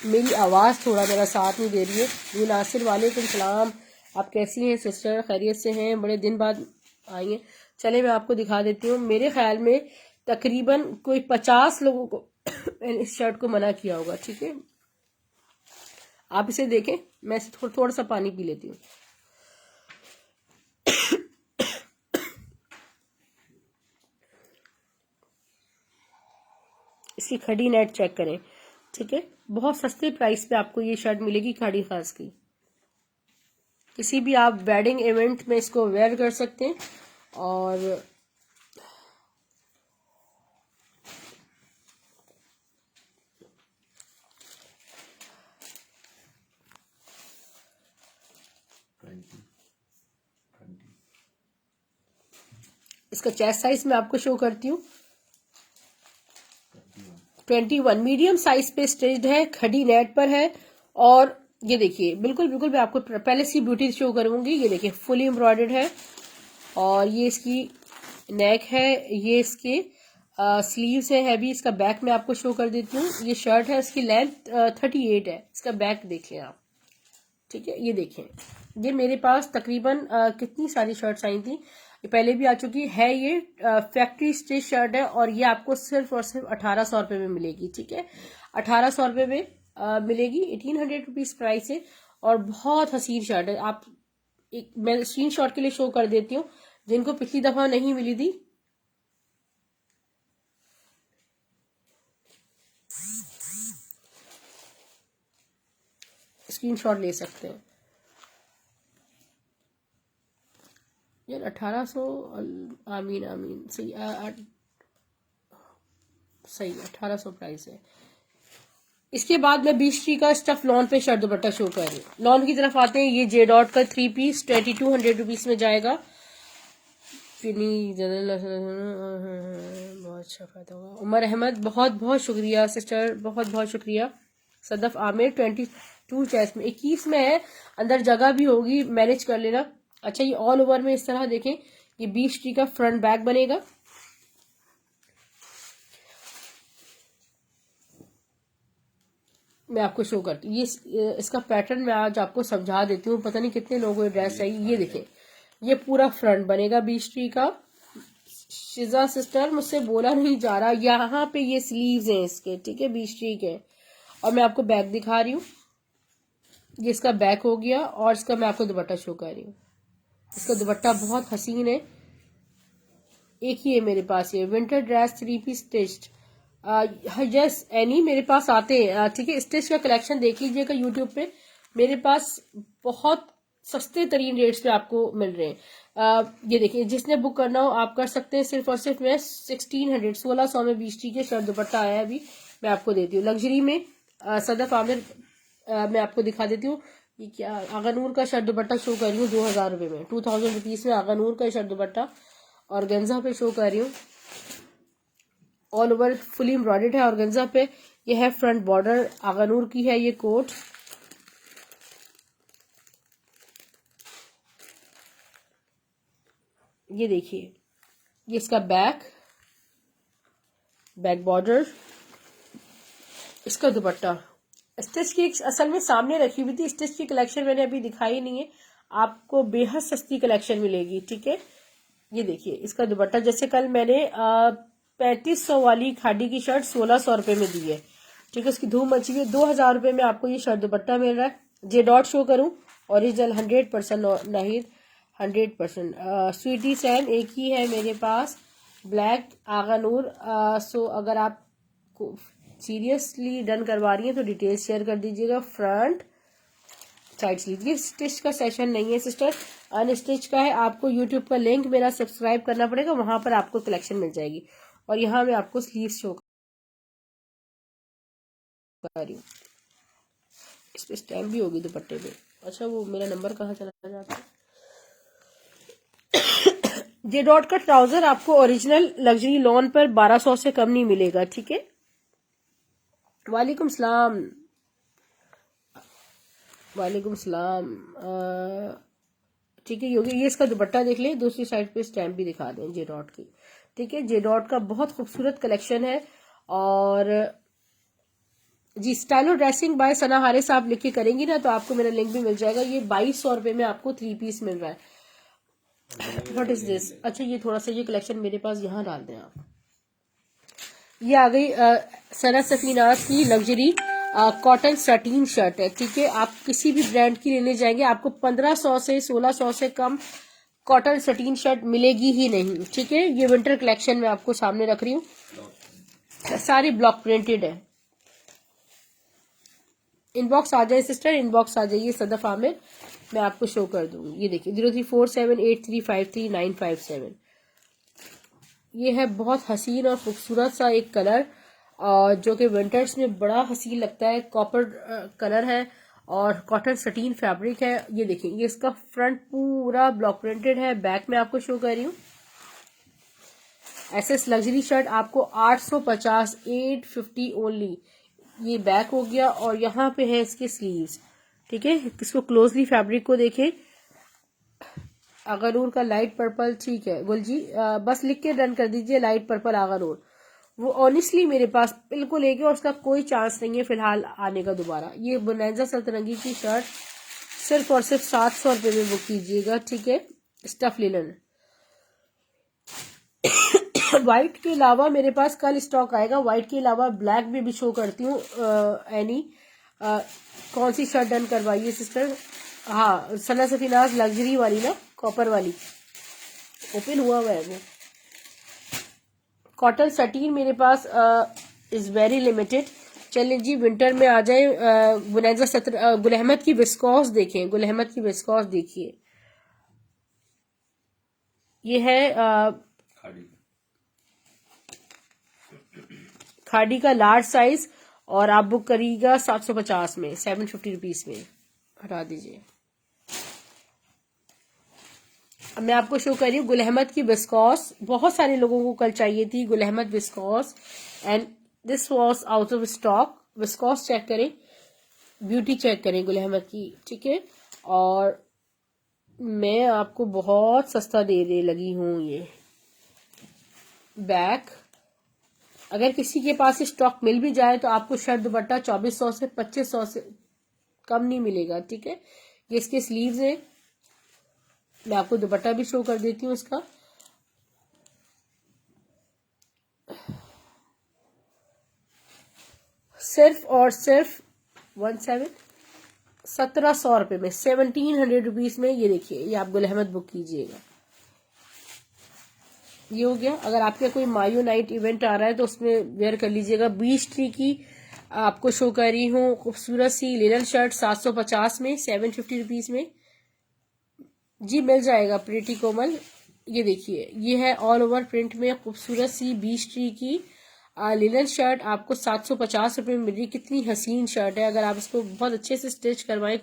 मेरी आवाज़ थोड़ा मेरा साथ नहीं दे रही है। ये नासिर वालेकुम सलाम, आप कैसी हैं सिस्टर, खैरियत से हैं, बड़े दिन बाद आई हैं। चले मैं आपको दिखा देती हूँ। मेरे ख्याल में तकरीबन कोई 50 लोगों को इस शर्ट को मना किया होगा, ठीक है। आप इसे देखें, मैं इसे थोड़ा सा पानी पी लेती हूँ। इसकी खड़ी नेट चेक करें, ठीक है, बहुत सस्ते प्राइस पे आपको ये शर्ट मिलेगी खाड़ी खास की। किसी भी आप वेडिंग इवेंट में इसको वेयर कर सकते हैं। और इसका चेस्ट साइज मैं आपको शो करती हूँ, 21 मीडियम साइज पे स्टिच्ड है, खड़ी नेट पर है। और ये देखिए बिल्कुल बिल्कुल मैं आपको पहले इसकी ब्यूटी शो करूंगी। ये देखिए फुली एम्ब्रॉयडर्ड है और ये इसकी नेक है, ये इसके स्लीव्स है हैवी। इसका बैक मैं आपको शो कर देती हूँ। ये शर्ट है, इसकी लेंथ 38 है, इसका बैक देखें आप, ठीक है। ये देखें ये मेरे पास तकरीबन कितनी सारी शर्ट्स आई थी, ये पहले भी आ चुकी है। ये फैक्ट्री स्टिच शर्ट है और ये आपको सिर्फ और सिर्फ 1800 रुपये में मिलेगी। ठीक है, 1800 रुपये में मिलेगी। 1800 रुपीज प्राइस है और बहुत हसीन शर्ट है। आप एक मैं स्क्रीन शॉट के लिए शो कर देती हूँ जिनको पिछली दफा नहीं मिली थी। स्क्रीन शॉट ले सकते हैं यार। 1800 आमीन आमीन सही सही 1800 प्राइस है। इसके बाद मैं 20 ट्री का स्टफ लॉन पे शर्ट दुपट्टा शो कर रही हूँ। लॉन की तरफ आते हैं। ये जे डॉट का 3 पीस 2200 रुपीज में जाएगा। बहुत अच्छा फायदा होगा। उमर अहमद बहुत बहुत शुक्रिया सिस्टर, बहुत बहुत शुक्रिया। सदफ आमिर 22 चॉइस में 21 में है, अंदर जगह भी होगी, मैनेज कर लेना। अच्छा, ये ऑल ओवर में इस तरह देखें, ये 20 ट्री का फ्रंट बैक बनेगा। मैं आपको शो करती हूँ। ये इसका पैटर्न मैं आज आपको समझा देती हूँ। पता नहीं कितने लोगों को ड्रेस चाहिए। ये देखें, ये पूरा फ्रंट बनेगा 20 ट्री का। शिजा सिस्टर मुझसे बोला नहीं जा रहा, यहाँ पे ये स्लीव्स हैं इसके। ठीक है, 20 ट्री के। और मैं आपको बैक दिखा रही हूँ। ये इसका बैक हो गया और इसका मैं आपको दुपट्टा शो कर रही हूँ। इसका दुपट्टा बहुत हसीन है। एक ही है मेरे पास ये winter dress 3 piece stitched. Yes any मेरे पास आते हैं। ठीक है, स्टिच का कलेक्शन देख लीजिएगा यूट्यूब पे। मेरे पास बहुत सस्ते तरीन रेट्स पे आपको मिल रहे हैं। ये देखिए, जिसने बुक करना हो आप कर सकते हैं। सिर्फ और सिर्फ मैं 1600 में 20 के शर्ट दुपट्टा आया है, अभी मैं आपको देती हूँ लग्जरी में। सदफ आमिर मैं आपको दिखा देती हूँ। ये क्या आगानूर का शर्ट दुपट्टा शो कर रही हूँ 2000 रुपये में। 2000 रुपीज में आगानूर का शर्ट दुपट्टा और गंजा पे शो कर रही हूँ। ऑल ओवर फुली एम्ब्रॉयडर्ड है और गंजा पे ये है फ्रंट बॉर्डर। आगानूर की है ये कोट। ये देखिए, ये इसका बैक बॉर्डर। इसका दुपट्टा स्टिच की असल में सामने रखी हुई थी। स्टिच की कलेक्शन मैंने अभी दिखाई नहीं है, आपको बेहद सस्ती कलेक्शन मिलेगी। ठीक है, ये देखिए इसका दुपट्टा। जैसे कल मैंने 3500 वाली खादी की शर्ट 1600 रुपये में दी है। ठीक है, उसकी धूम मची हुई है। 2000 रुपये में आपको ये शर्ट दुपट्टा मिल रहा है। जे डॉट शो करूं, ओरिजिनल 100% नहीं 100%। स्वीटी सैम एक ही है मेरे पास, ब्लैक आगानूर। सो अगर आप सीरियसली डन करवा रही हैं तो डिटेल्स शेयर कर दीजिएगा। Front side sleeve. ये स्टिच का सेशन नहीं है सिस्टर, अनस्टिच का है। आपको यूट्यूब का लिंक मेरा सब्सक्राइब करना पड़ेगा, वहां पर आपको कलेक्शन मिल जाएगी। और यहाँ मैं आपको स्लीव शो कर रही हूँ। इस पे स्टैम्प भी होगी दुपट्टे पे। अच्छा, वो मेरा नंबर कहाँ चला जाता है। जे डॉट का ट्राउजर आपको ओरिजिनल लग्जरी लॉन पर 1200 से कम नहीं मिलेगा। ठीक है, वालेकुम सलाम, वालेकुम सलाम। ठीक है, योगी ये इसका दुपट्टा देख ले, दूसरी साइड पे स्टैम्प भी दिखा दें जे डॉट की। ठीक है, जे डॉट का बहुत खूबसूरत कलेक्शन है। और जी, स्टाइलो ड्रेसिंग बाय सना हारिस आप लिख के करेंगी ना तो आपको मेरा लिंक भी मिल जाएगा। ये 2200 रुपये में आपको 3 पीस मिल रहा है। What is this. अच्छा, ये थोड़ा सा ये कलेक्शन मेरे पास यहाँ डाल दें आप। ये आ गई सना सफीनाज की लग्जरी कॉटन सटीन शर्ट है। ठीक है, आप किसी भी ब्रांड की लेने जाएंगे आपको 1500 से 1600 से कम कॉटन सटीन शर्ट मिलेगी ही नहीं। ठीक है, ये विंटर कलेक्शन में आपको सामने रख रही हूँ, सारी ब्लॉक प्रिंटेड है। इनबॉक्स आ जाए सिस्टर, इनबॉक्स आ जाइए सदफ आमिर, मैं आपको शो कर दूंगी। ये देखिए 034783535957। ये है बहुत हसीन और खूबसूरत सा एक कलर, जो कि विंटर्स में बड़ा हसीन लगता है। कॉपर कलर है और कॉटन सटीन फैब्रिक है। ये देखिए, ये इसका फ्रंट पूरा ब्लॉक प्रिंटेड है। बैक में आपको शो कर रही हूँ। एसएस लग्जरी शर्ट आपको 850 850 ओनली। ये बैक हो गया और यहाँ पे है इसके स्लीव्स। ठीक है, इसको क्लोजली फैब्रिक को देखें। आगानूर का लाइट पर्पल। ठीक है गुलजी, बस लिख के डन कर दीजिए लाइट पर्पल आगानूर। वो ऑनेस्टली मेरे पास बिल्कुल एक है और उसका कोई चांस नहीं है फिलहाल आने का दोबारा। ये बोनैंजा सतरंगी की शर्ट सिर्फ और सिर्फ 700 रुपये में बुक कीजिएगा। ठीक है, स्टफ लिनन। व्हाइट के अलावा मेरे पास कल स्टॉक आएगा, व्हाइट के अलावा ब्लैक भी अभी शो करती हूँ। एनी कौन सी शर्ट डन करवाइए सिस्टर? हाँ, सना सफीनाज लग्जरी वाली ना, कॉपर वाली, ओपन हुआ हुआ है वो। कॉटन सटीन मेरे पास इज वेरी लिमिटेड। चलिए जी, विंटर में आ जाए। गुलैजा गुल अहमद की विस्कॉस देखें, गुल अहमद की विस्कॉस देखिए, ये है खाड़ी का लार्ज साइज, और आप बुक करिएगा 750 में, 750 रुपीज में। हटा दीजिए। अब मैं आपको शो कर रही हूँ गुल अहमद की विस्कॉस। बहुत सारे लोगों को कल चाहिए थी Gul Ahmed viscose, and this was out of stock. Viscose check करें, ब्यूटी चेक करें गुल अहमद की, ठीक है। और मैं आपको बहुत सस्ता दे लगी हूँ ये बैग। अगर किसी के पास स्टॉक मिल भी जाए तो आपको शर्ट दुपट्टा 2400 से 2500 से कम नहीं मिलेगा, ठीक है। ये इसके स्लीव्स हैं, मैं आपको दुपट्टा भी शो कर देती हूँ इसका। सिर्फ और सिर्फ 1700 रुपये में, 1700 रुपीज में। ये देखिए, ये आप गुल अहमद बुक कीजिएगा। ये हो गया। अगर आपके कोई मायो नाइट इवेंट आ रहा है तो उसमें वेयर कर लीजिएगा। बीच ट्री की आपको शो कर रही हूँ खूबसूरत सी लिनन शर्ट 750 में, 750 रुपीज में जी मिल जाएगा। प्रीटी कोमल, ये देखिए, ये है ऑल ओवर प्रिंट में खूबसूरत सी बीच ट्री की लिनन शर्ट, आपको 750 रुपये में मिल रही। कितनी हसीन शर्ट है। अगर आप इसको बहुत अच्छे से स्टिच करवाएं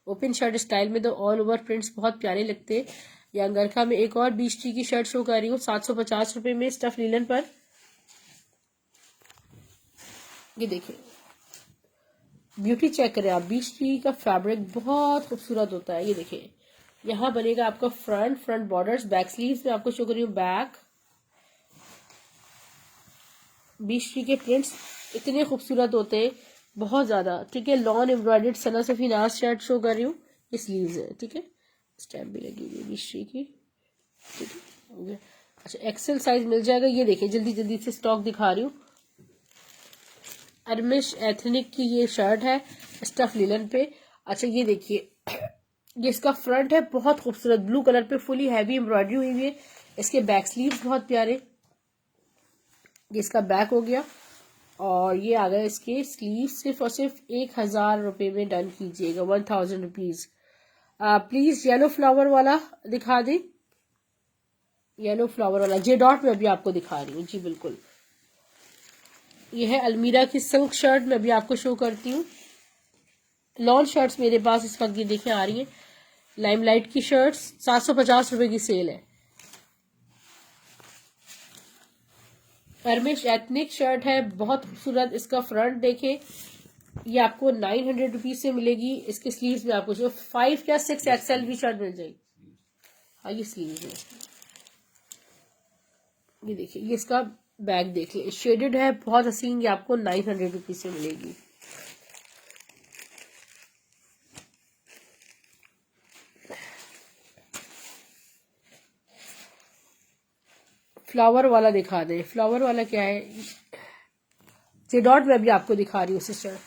ओपन शर्ट स्टाइल में तो ऑल ओवर प्रिंट्स बहुत प्यारे लगते हैं। या अंगरखा में एक और बीच ट्री की शर्ट शो कर रही हूँ 750 रुपये में स्टफ लिनन पर। ये देखिए, ब्यूटी चेक करें आप, बीच ट्री का फैब्रिक बहुत खूबसूरत होता है। ये देखिए, यहाँ बनेगा आपका फ्रंट बॉर्डर्स, बैक स्लीव्स में आपको शो कर रही हूँ बैक। बीच ट्री के प्रिंट्स इतने खूबसूरत होते हैं, बहुत ज्यादा, ठीक है। लॉन एम्ब्रॉयडर्ड सना सफीनाज शर्ट शो कर रही हूँ, ये स्लीव्स है, ठीक है। स्टैम्प भी लगी हुई है बीच ट्री की, ठीक है। अच्छा, एक्सेल साइज मिल जाएगा। ये देखिए, जल्दी जल्दी से स्टॉक दिखा रही हूँ। अरमिश एथनिक की ये शर्ट है स्टफ लिनन पे। अच्छा, ये देखिए, ये इसका फ्रंट है, बहुत खूबसूरत ब्लू कलर पे फुली हैवी एम्ब्रॉयडरी हुई है। इसके बैक स्लीव्स बहुत प्यारे। ये इसका बैक हो गया, और ये आ गया इसके स्लीव। सिर्फ और सिर्फ 1000 रुपये में डन कीजिएगा, 1000 रुपीज। प्लीज येलो फ्लावर वाला दिखा दें, येलो फ्लावर वाला जे डॉट में अभी आपको दिखा रही हूँ जी, बिल्कुल। ये है अलमीरा की सिल्क शर्ट, मैं अभी आपको शो करती हूँ। लॉन शर्ट्स मेरे पास इस वक्त ये देखें आ रही है। लाइमलाइट की शर्ट्स 750 रुपए की सेल है। अरमिश एथनिक शर्ट है, बहुत खूबसूरत। इसका फ्रंट देखें, ये आपको 900 रुपीज से मिलेगी। इसके स्लीव्स में आपको जो 5 या 6 एक्सएल भी शर्ट मिल जाएगी। हाँ, ये स्लीव्स है। ये देखिए, ये इसका बैग देख ले, शेडेड है, बहुत हसीन। ये आपको 900 रुपीज से मिलेगी। फ्लावर वाला दिखा दे, फ्लावर वाला क्या है? जे डॉट में भी आपको दिखा रही हूँ सिस्टर।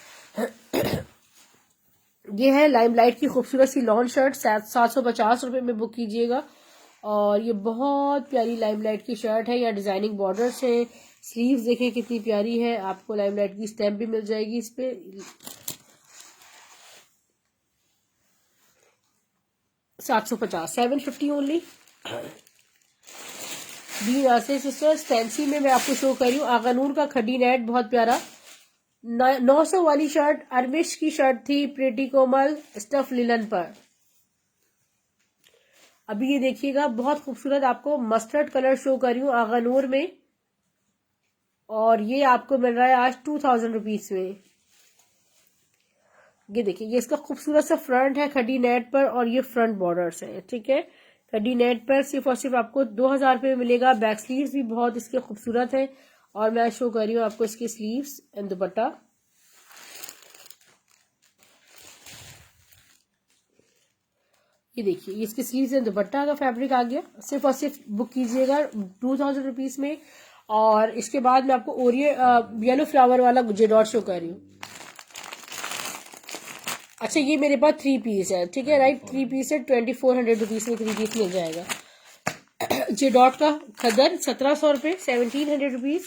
ये है लाइमलाइट की खूबसूरत सी लॉन शर्ट, 750 रुपये में बुक कीजिएगा। और ये बहुत प्यारी लाइमलाइट की शर्ट है, या डिजाइनिंग बॉर्डर्स है। स्लीव्स देखें कितनी प्यारी है, आपको लाइमलाइट की स्टैम्प भी मिल जाएगी इस पे। 750, 750 ओनली। दी से सिस्टर फैंसी में मैं आपको शो कर रही हूँ आगानूर का खड्डी नेट, बहुत प्यारा। 900 वाली शर्ट अरमिश की शर्ट थी, प्रीटी कोमल स्टफ लिनन पर। अभी ये देखिएगा, बहुत खूबसूरत आपको मस्टर्ड कलर शो कर रही हूँ आगानूर में, और ये आपको मिल रहा है आज 2000 रुपीज में। ये देखिए, ये इसका खूबसूरत सा फ्रंट है खड्डी नेट पर, और ये फ्रंट बॉर्डर्स है, ठीक है। खड्डी नेट पर सिर्फ और सिर्फ आपको 2000 रुपये मिलेगा। बैक स्लीव्स भी बहुत इसके खूबसूरत है, और मैं शो कर रही हूँ आपको इसके स्लीव्स एंड दुपट्टा। ये देखिए, ये इसके स्लीव्स एंड दुपट्टा का फैब्रिक आ गया। सिर्फ और सिर्फ बुक कीजिएगा 2000 रुपीज में। और इसके बाद मैं आपको येलो फ्लावर वाला जे डॉट शो कर रही हूँ। अच्छा, ये मेरे पास 3 पीस है, ठीक है, राइट, 3 पीस है, 2400 रुपीज में 3 पीस मिल जाएगा। जे डॉट का खदर 1700 रुपये, 1700 रुपीज।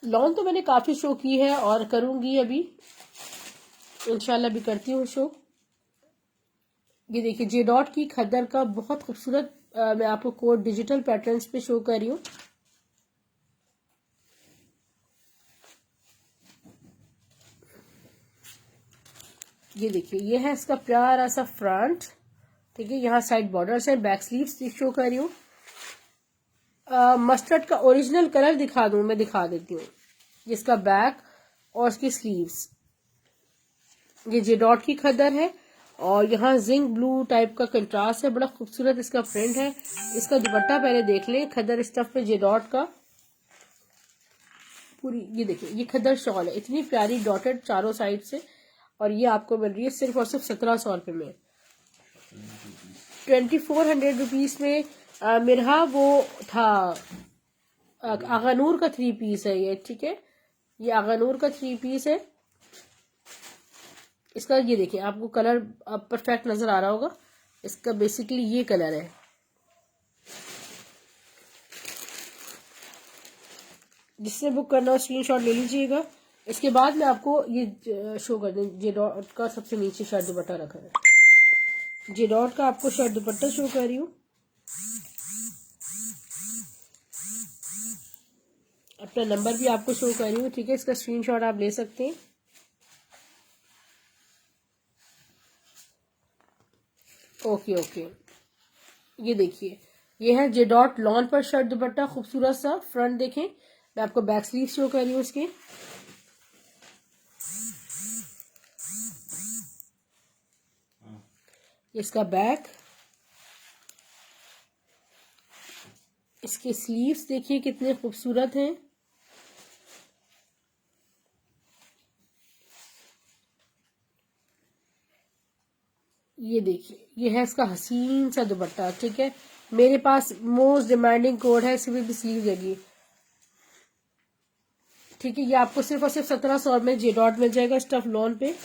लॉन तो मैंने काफी शो की है और करूंगी, अभी इंशाल्लाह भी करती हूँ शो। ये देखिए जे डॉट की खद्दर का बहुत खूबसूरत मैं आपको कोड डिजिटल पैटर्न्स पे शो कर रही हूँ। ये देखिए, ये है इसका प्यारा सा फ्रंट, ठीक है, यहाँ साइड बॉर्डर्स है, बैक स्लीव्स शो कर रही हूँ। मस्टर्ड का ओरिजिनल कलर दिखा दूं, मैं दिखा देती हूँ। इसका बैक और इसकी स्लीव्स, ये जे डॉट की खद्दर है और यहाँ जिंक ब्लू टाइप का कंट्रास्ट है, बड़ा खूबसूरत इसका प्रिंट है। इसका दुपट्टा पहले देख लें, खद्दर स्टफ पे जे डॉट का पूरी, ये देखिए, ये खद्दर शॉल है, इतनी प्यारी डॉटेड चारों साइड से, और ये आपको मिल रही है सिर्फ और सिर्फ 1700 रुपये में, 2400 रुपीज में। मेरा वो था आगानूर का 3 पीस है ये, ठीक है, ये आगानूर का 3 पीस है। इसका ये देखिए, आपको कलर परफेक्ट नजर आ रहा होगा, इसका बेसिकली ये कलर है। जिससे बुक करना हो स्क्रीनशॉट ले लीजिएगा। इसके बाद मैं आपको ये शो कर दें, जे डॉट का सबसे नीचे शर्ट दुपट्टा रखा है, जे डॉट का आपको शर्ट दुपट्टा शो कर रही हूँ। अपना नंबर भी आपको शो कर रही हूँ, ठीक है, इसका स्क्रीनशॉट आप ले सकते हैं। ओके ओके, ये देखिए, ये है जे डॉट लॉन पर शर्ट दुपट्टा, खूबसूरत सा फ्रंट देखें। मैं आपको बैक स्लीव शो कर रही हूँ इसके। इसका बैक, इसके स्लीव्स देखिए कितने खूबसूरत हैं। ये देखिए, ये है इसका हसीन सा दुपट्टा, ठीक है। मेरे पास मोस्ट डिमांडिंग कोड है, इसमें भी स्लीव लगी, ठीक है। ये आपको सिर्फ और सिर्फ 1700 में जे डॉट मिल जाएगा स्टफ लॉन पे।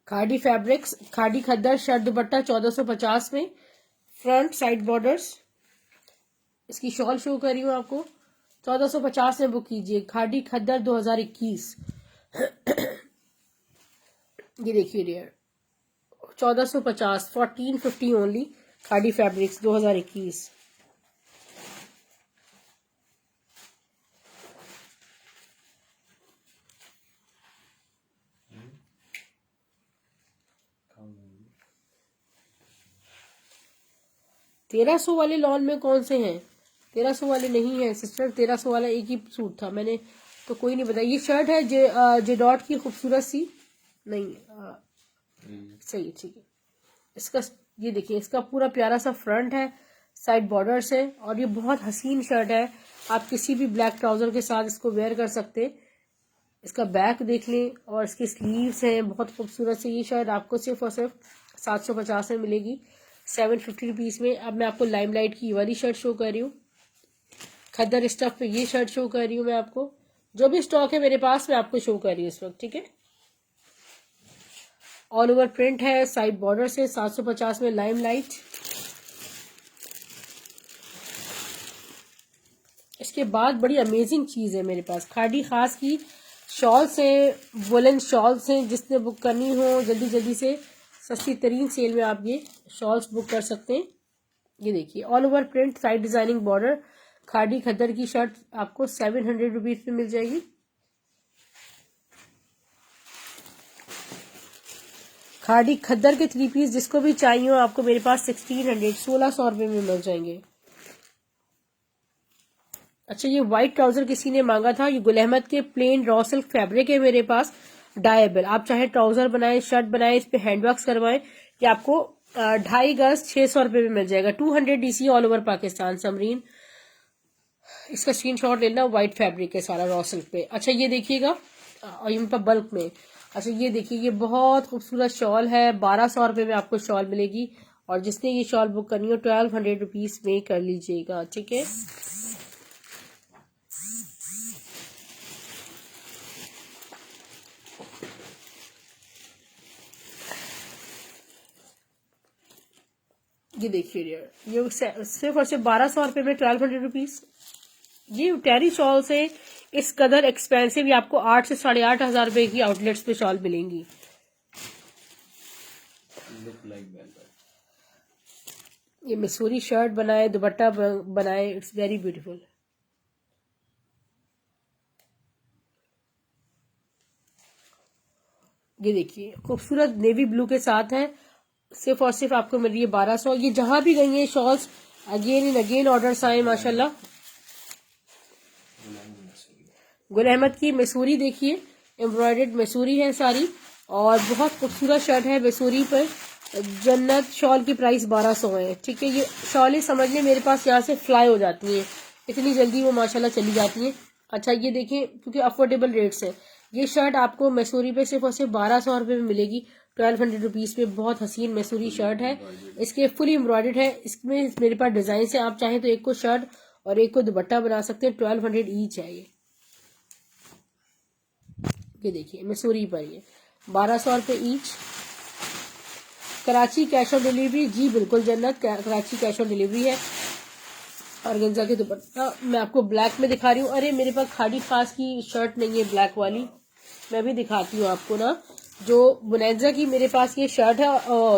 खादी फैब्रिक्स, खादी खद्दर शर्ट दुपट्टा 1450 में, फ्रंट साइड बॉर्डर्स। इसकी शॉल शो कर रही हूँ आपको, 1450 में बुक कीजिए, खादी खद्दर 2021। ये देखिए डियर, 1450, 1450 ओनली, खादी फैब्रिक्स 2021। तेरह सौ वाले लॉन में कौन से हैं? 1300 वाले नहीं है सिस्टर, 1300 वाला एक ही सूट था, मैंने तो कोई नहीं बताया। ये शर्ट है जे डॉट की खूबसूरत सी, नहीं सही है, ठीक है। इसका ये देखिए, इसका पूरा प्यारा सा फ्रंट है, साइड बॉर्डर्स है, और ये बहुत हसीन शर्ट है, आप किसी भी ब्लैक ट्राउजर के साथ इसको वेयर कर सकते हैं। इसका बैक देख लें और इसकी स्लीव्स हैं बहुत खूबसूरत से। ये शर्ट आपको सिर्फ और सिर्फ 750 में मिलेगी, 750 रुपीज में। अब मैं आपको लाइमलाइट की वाली शर्ट शो कर रही हूँ, खद्दर स्टफ पे ये शर्ट शो कर रही हूँ मैं आपको। जो भी स्टॉक है मेरे पास मैं आपको शो कर रही हूँ इस वक्त, ठीक है। ऑल ओवर प्रिंट है, साइड बॉर्डर से 750 में लाइमलाइट। इसके बाद बड़ी अमेजिंग चीज है मेरे पास, खादी खास की शॉल्स हैं, वुलन शॉल्स हैं। जिसने बुक करनी हो जल्दी जल्दी से, सस्ती तरीन सेल में आप ये शॉल्स बुक कर सकते हैं। ये देखिए, all over print, side designing border, khadi खद्दर की शर्ट आपको 700 रुपीज में मिल जाएगी। खादी खद्दर के 3 पीस जिसको भी चाहिए हो आपको मेरे पास 1600 रुपये में मिल जाएंगे। अच्छा, ये व्हाइट ट्राउजर किसी ने मांगा था, ये गुल अहमद के प्लेन रॉ सिल्क फैब्रिक है मेरे पास, डायबल। आप चाहे ट्राउजर बनाए, शर्ट बनाए, इस पे हैंडवर्क्स करवाएं, ये आपको 2.5 गज 600 रुपए में मिल जाएगा। 200 DC all over Pakistan. Samreen, इसका स्क्रीनशॉट लेना, व्हाइट फैब्रिक है सारा रॉ सिल्क पे। अच्छा ये देखिएगा, और इन पर बल्क में। अच्छा ये देखिए, ये बहुत खूबसूरत शॉल है, 1200 रुपए में आपको शॉल मिलेगी। और जिसने ये शॉल बुक करनी हो 1200 रुपीज में कर लीजिएगा, ठीक है। ये देखिए डियर, ये सिर्फ और सिर्फ 1200 रुपए में 1200 रुपीज। ये टेरी शॉल से इस कदर एक्सपेंसिव, ये आपको 8 से 8,500 रुपए की आउटलेट्स पे शॉल मिलेंगी। ये मिसूरी शर्ट बनाए, दुपट्टा बनाए, इट्स वेरी ब्यूटीफुल। ये देखिए खूबसूरत नेवी ब्लू के साथ है, सिर्फ और सिर्फ आपको मिल रही है 1200। ये जहां भी गई है shawls, again and again orders आए माशाल्लाह। गुल अहमद की मैसूरी देखिए, एम्ब्रॉयडर्ड मैसूरी है सारी, और बहुत खूबसूरत शर्ट है मैसूरी पर। जन्नत शॉल की प्राइस 1200 है, ठीक है। ये शॉलें समझ लें मेरे पास यहाँ से फ्लाई हो जाती हैं, इतनी जल्दी वो माशाल्लाह चली जाती हैं। अच्छा ये देखें, क्योंकि अफोर्डेबल रेट्स है। ये शर्ट आपको मैसूरी पे सिर्फ और सिर्फ 1200 रुपए में मिलेगी, 1200 रुपीज पे। बहुत हसीन मैसूरी शर्ट है, इसके फुली एम्ब्रॉयडर्ड है। इसमें मेरे पास डिजाइन है, आप चाहें तो एक को शर्ट और एक को दुपट्टा बना सकते हैं। 1200 ईच है ये देखिए मैसूरी पर, ये 1200 रुपए each. Karachi cash on delivery, जी बिल्कुल Jannat, Karachi cash on delivery है। ऑर्गेन्जा के दुपट्टा मैं आपको ब्लैक में दिखा रही हूँ। अरे मेरे पास खाड़ी खास की शर्ट नहीं है ब्लैक वाली, मैं भी दिखाती हूँ आपको ना। जो बुनेजा की मेरे पास ये शर्ट है,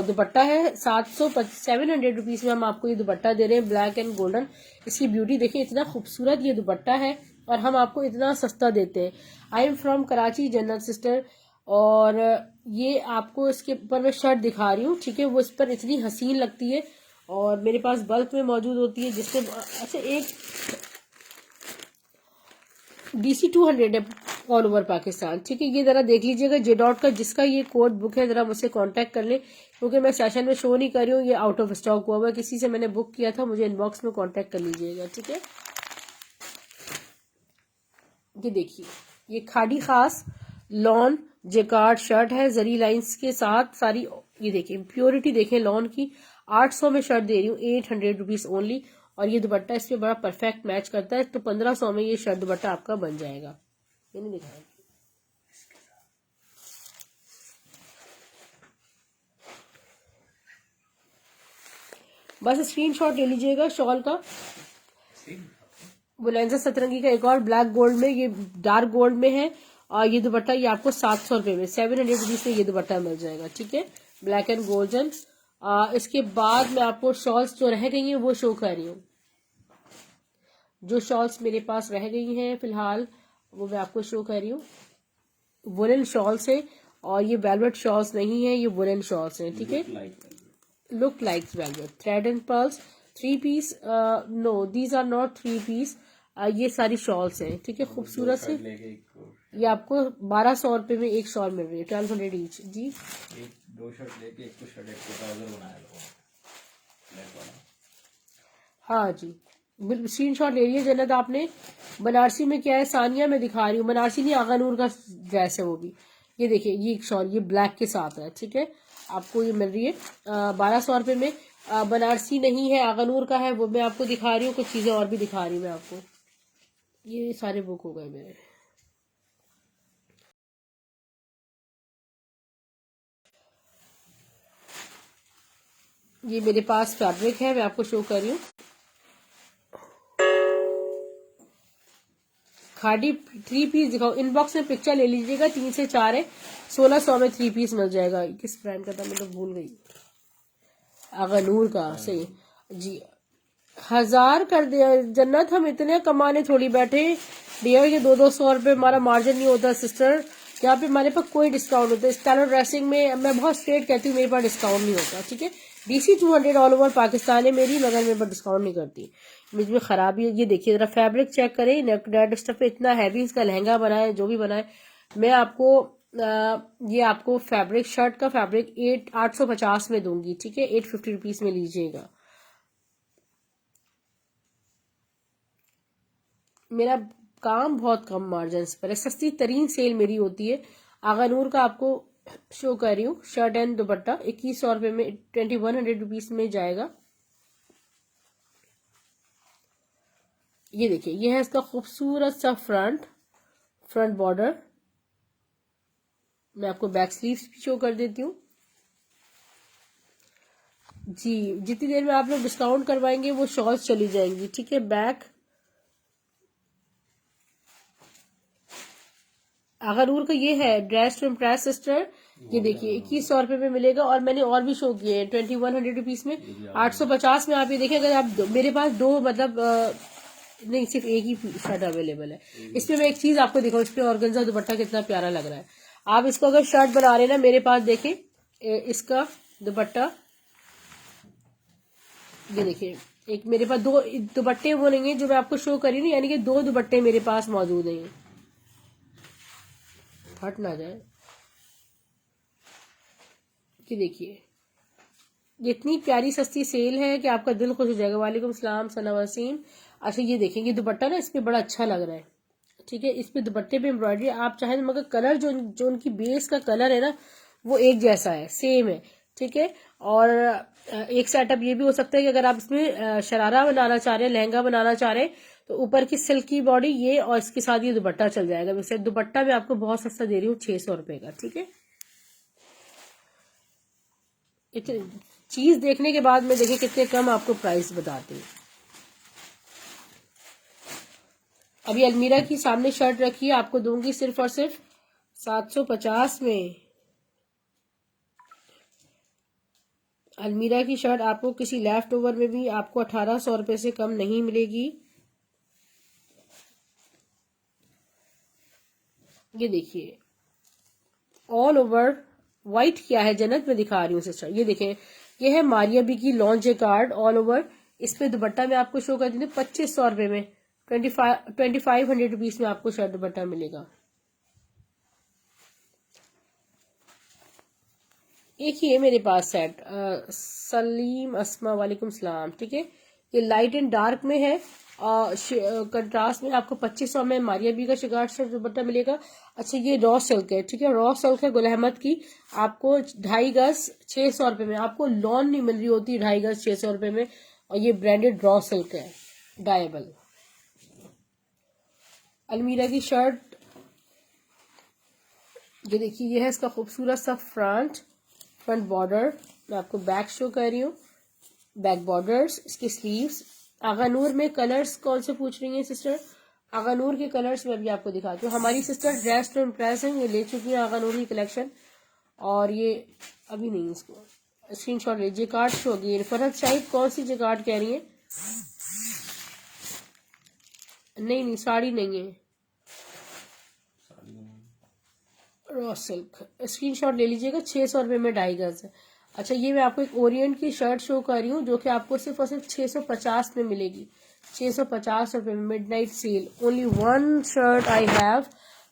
दुपट्टा है 700 रुपीज में हम आपको ये दुपट्टा दे रहे हैं, ब्लैक एंड गोल्डन। इसकी ब्यूटी देखिए, इतना खूबसूरत ये दुपट्टा है और हम आपको इतना सस्ता देते हैं। आई एम फ्रॉम कराची जन्नत सिस्टर, और ये आपको इसके ऊपर मैं शर्ट दिखा रही हूँ, ठीक है। वो इस पर इतनी हसीन लगती है और मेरे पास बल्क में मौजूद होती है, जिससे अच्छा एक DC 200 है ऑल ओवर पाकिस्तान, ठीक है। ये जरा देख लीजिएगा JDOT का, जिसका ये कोड बुक है जरा मुझसे कांटेक्ट कर ले, क्योंकि मैं सेशन में शो नहीं कर रही हूँ, ये आउट ऑफ स्टॉक हुआ हुआ है। किसी से मैंने बुक किया था, मुझे इनबॉक्स में कांटेक्ट कर लीजिएगा, ठीक है। ये देखिए, ये खाड़ी खास लॉन जेकार्ड शर्ट है, जरी लाइंस के साथ सारी। ये देखिए प्योरिटी देखें लॉन की। 800 में शर्ट दे रही हूँ, 800 रुपीज ओनली। और ये दुपट्टा इस पे बड़ा परफेक्ट मैच करता है, तो 1500 में ये शर्ट दुपट्टा आपका बन जाएगा। ये नहीं दिखाया, बस स्क्रीनशॉट ले लीजिएगा शॉल का। बुलेंजा सतरंगी का एक और ब्लैक गोल्ड में, ये डार्क गोल्ड में है। और ये दुपट्टा ये आपको 700 रुपए में, 700 रुपीज में ये दुपट्टा मिल जाएगा, ठीक है। Black and golden. इसके बाद मैं आपको शॉल्स जो रह गई हैं वो शो कर रही हूँ। जो शॉल्स मेरे पास रह गई हैं फिलहाल वो मैं आपको शो कर रही हूँ। वुलन शॉल्स है, और ये वेलवेट शॉल्स नहीं है, ये वुलन शॉल्स हैं, ठीक है। Look like velvet, thread and pearls, 3 piece. No these are not 3 piece, ये सारी शॉल्स हैं, ठीक है। खूबसूरत से ये आपको 1200 रुपए में एक शॉल मिल रही है, 1200 ईच। जी
दो शर्ट लेके एक शर्ट एक ट्राउजर बनाया
हाँ जी, स्क्रीन शॉट ले लिया जन्नत आपने। बनारसी में क्या है, सानिया में दिखा रही हूँ, बनारसी नहीं आगा नूर का ड्रेस है वो भी। ये देखिए ये एक शॉल, ये ब्लैक के साथ है, ठीक है। आपको ये मिल रही है 1200 रुपए में। बनारसी नहीं है, आगा नूर का है, वो मैं आपको दिखा रही हूँ। कुछ चीजें और भी दिखा रही हूँ मैं आपको। ये सारे बुक हो गए मेरे। ये मेरे पास फैब्रिक है, मैं आपको शो कर रही हूँ। खाड़ी 3 पीस दिखाओ, इनबॉक्स में पिक्चर ले लीजिएगा, 3 से 4 है, 1600 में 3 पीस मिल जाएगा। किस ब्रांड का था मैं तो भूल गई, आगानूर का, सही जी। 1000 कर दिया जन्नत, हम इतने कमाने थोड़ी बैठे डियर, ये 200 रुपए हमारा मार्जिन नहीं होता सिस्टर। यहाँ पे हमारे पास कोई डिस्काउंट होता है। स्टाइल ड्रेसिंग में मैं बहुत स्ट्रेट कहती हूँ, मेरे पास डिस्काउंट नहीं होता, ठीक है। DC 200 ऑल ओवर पाकिस्तान है मेरी, मगर मैं डिस्काउंट नहीं करती, मुझ में खराबी है। ये देखिए जरा फैब्रिक चेक करें, नेट स्टफ पे इतना हैवी इसका लहंगा बनाए, जो भी बनाए। मैं आपको ये आपको फैब्रिक, शर्ट का फैब्रिक 850 में दूंगी, ठीक है, 850 रुपीज में लीजिएगा। मेरा काम बहुत कम मार्जिन पर है, सस्ती तरीन सेल मेरी होती है। आगा नूर का आपको शो कर रही हूँ, शर्ट एंड दुपट्टा 2100 रुपये में, 2100 रुपीज में जाएगा। ये देखिए, ये है इसका खूबसूरत सा फ्रंट बॉर्डर। मैं आपको बैक स्लीव्स भी शो कर देती हूँ जी। जितनी देर में आप लोग डिस्काउंट करवाएंगे वो शॉल्स चली जाएंगी, ठीक है। बैक आगानूर का ये है ड्रेस टू इम्प्रेस सिस्टर। ये देखिए 2100 रुपये में मिलेगा, और मैंने और भी शो किए हैं 2100 रुपीज में, 850 में। आप ये देखें, अगर आप मेरे पास दो मतलब नहीं, सिर्फ एक ही शर्ट अवेलेबल है। इसमें मैं एक चीज आपको दिखाऊं, इस पे ऑर्गेन्जा दुपट्टा कितना प्यारा लग रहा है। आप इसको अगर शर्ट बना रहे हैं ना, मेरे पास देखें इसका दुपट्टा, ये देखिए, एक मेरे पास दो दुपट्टे वो नहीं है जो मैं आपको शो करी नहीं, यानी कि दो दुपट्टे मेरे पास मौजूद हैं, फट ना जाए। कि देखिए ये इतनी प्यारी सस्ती सेल है कि आपका दिल खुश हो जाएगा। वालेकुम सलाम सना वसीम। अच्छा ये देखें, ये दुपट्टा ना इस पे बड़ा अच्छा लग रहा है, ठीक है। इस पे दुपट्टे पे एम्ब्रॉयडरी आप चाहें, मगर कलर जो उनकी बेस का कलर है ना, वो एक जैसा है, सेम है, ठीक है। और एक सेटअप ये भी हो सकता है कि अगर आप इसमें शरारा बनाना चाह रहे हैं, लहंगा बनाना चाह रहे हैं, तो ऊपर की सिल्क की बॉडी ये, और इसके साथ ये दुपट्टा चल जाएगा। वैसे दुपट्टा मैं आपको बहुत सस्ता दे रही हूँ, 600 रुपए का, ठीक है। चीज देखने के बाद में देखें कितने कम आपको प्राइस बताते हैं। अभी अलमीरा की सामने शर्ट रखी है, आपको दूंगी सिर्फ और सिर्फ 750 में। अलमीरा की शर्ट आपको किसी लेफ्ट ओवर में भी आपको 1800 रुपए से कम नहीं मिलेगी। ये देखिए ऑल ओवर व्हाइट क्या है, जन्नत में दिखा रही हूँ सिस्टर। ये देखें, ये है मारिया बी की लॉन्च कार्ड ऑल ओवर। इस पे दुपट्टा में आपको शो कर दी 2500 रुपए में, 2500 रुपीज में आपको शर्ट दुपट्टा मिलेगा। एक ही है मेरे पास सेट। सलीम अस्मा वालेकुम सलाम, ठीक है। ये लाइट एंड डार्क में है, कंट्रास्ट में आपको 2500 में मारिया बी का शिगार शर्ट दुपट्टा मिलेगा। अच्छा ये रॉ सिल्क है, ठीक है, रॉ सिल्क है गुल अहमद की, आपको 2.5 गज 600 रुपए में। आपको लॉन नहीं मिल रही होती 2.5 गज 600 रुपए में, और ये ब्रांडेड रॉ सिल्क है, डायबल। अलमीरा की शर्ट ये देखिए, ये है इसका खूबसूरत सा फ्रंट बॉर्डर। मैं आपको बैक शो कर रही हूँ, बैक बॉर्डर्स, इसके स्लीव्स। आगानूर में कलर्स कौन से पूछ रही हैं सिस्टर? आगानूर के कलर्स मैं भी आपको दिखाती हूँ। हमारी सिस्टर ड्रेस टू इम्प्रेस है, ये ले चुकी है आगानूर की कलेक्शन, और ये अभी नहीं, इसको स्क्रीनशॉट ले। जेकार्ड शो होगी फरहत शाहिद, कौन सी जेकार्ड कह रही है? नहीं साड़ी नहीं है, रॉ सिल्क। स्क्रीनशॉट ले लीजिएगा, 600 रुपये में 2.5 गज है। अच्छा ये मैं आपको एक ओरिएंट की शर्ट शो कर रही हूँ, जो कि आपको सिर्फ और सिर्फ 650 में मिलेगी, 650 रुपये में, midnight sale. Only one shirt I have,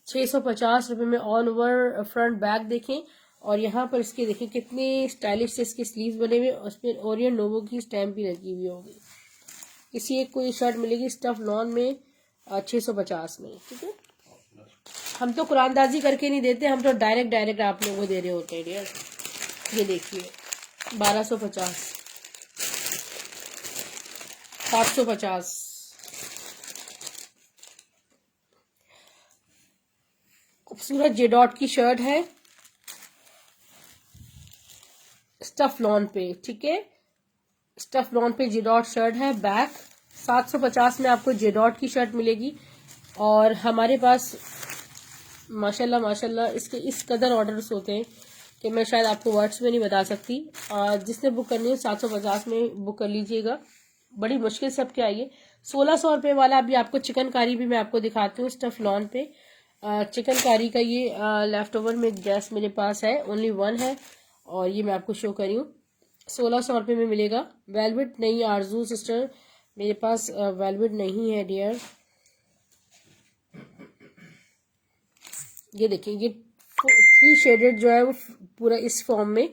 650 रुपये में। ऑल ओवर फ्रंट बैक देखें, और यहाँ पर इसके देखें कितने स्टाइलिश से इसके स्लीव्स बने हुए, उसमें ओरिएंट नोवो की स्टैम्प भी लगी हुई होगी। इसी एक को ये शर्ट मिलेगी स्टफ लॉन में 650 में, ठीक है। हम तो कुरानदाजी करके नहीं देते, हम तो डायरेक्ट आप लोगों को दे रहे होते हैं यार। ये देखिए 1250, 750, खूबसूरत जेडॉट की शर्ट है स्टफ लॉन पे, ठीक है। स्टफ लॉन पे जेडॉट शर्ट है, बैक 750 में आपको जेडॉट की शर्ट मिलेगी। और हमारे पास माशाल्लाह माशाल्लाह इसके इस कदर ऑर्डर्स होते हैं कि मैं शायद आपको वर्ड्स में नहीं बता सकती। जिसने बुक करनी है 750 में बुक कर लीजिएगा, बड़ी मुश्किल से आपके आइए। 1600 रुपये वाला अभी आपको चिकनकारी भी मैं आपको दिखाती हूँ स्टफ लॉन पे। चिकनकारी का ये लेफ्ट ओवर में ड्रेस मेरे पास है, ओनली वन है, और ये मैं आपको शो करी हूँ 1600 रुपये में मिलेगा। वेलवेट नहीं आरजू सिस्टर, मेरे पास वेलवेट नहीं है डियर। ये देखिए ये 3 शेडेड जो है वो पूरा इस फॉर्म में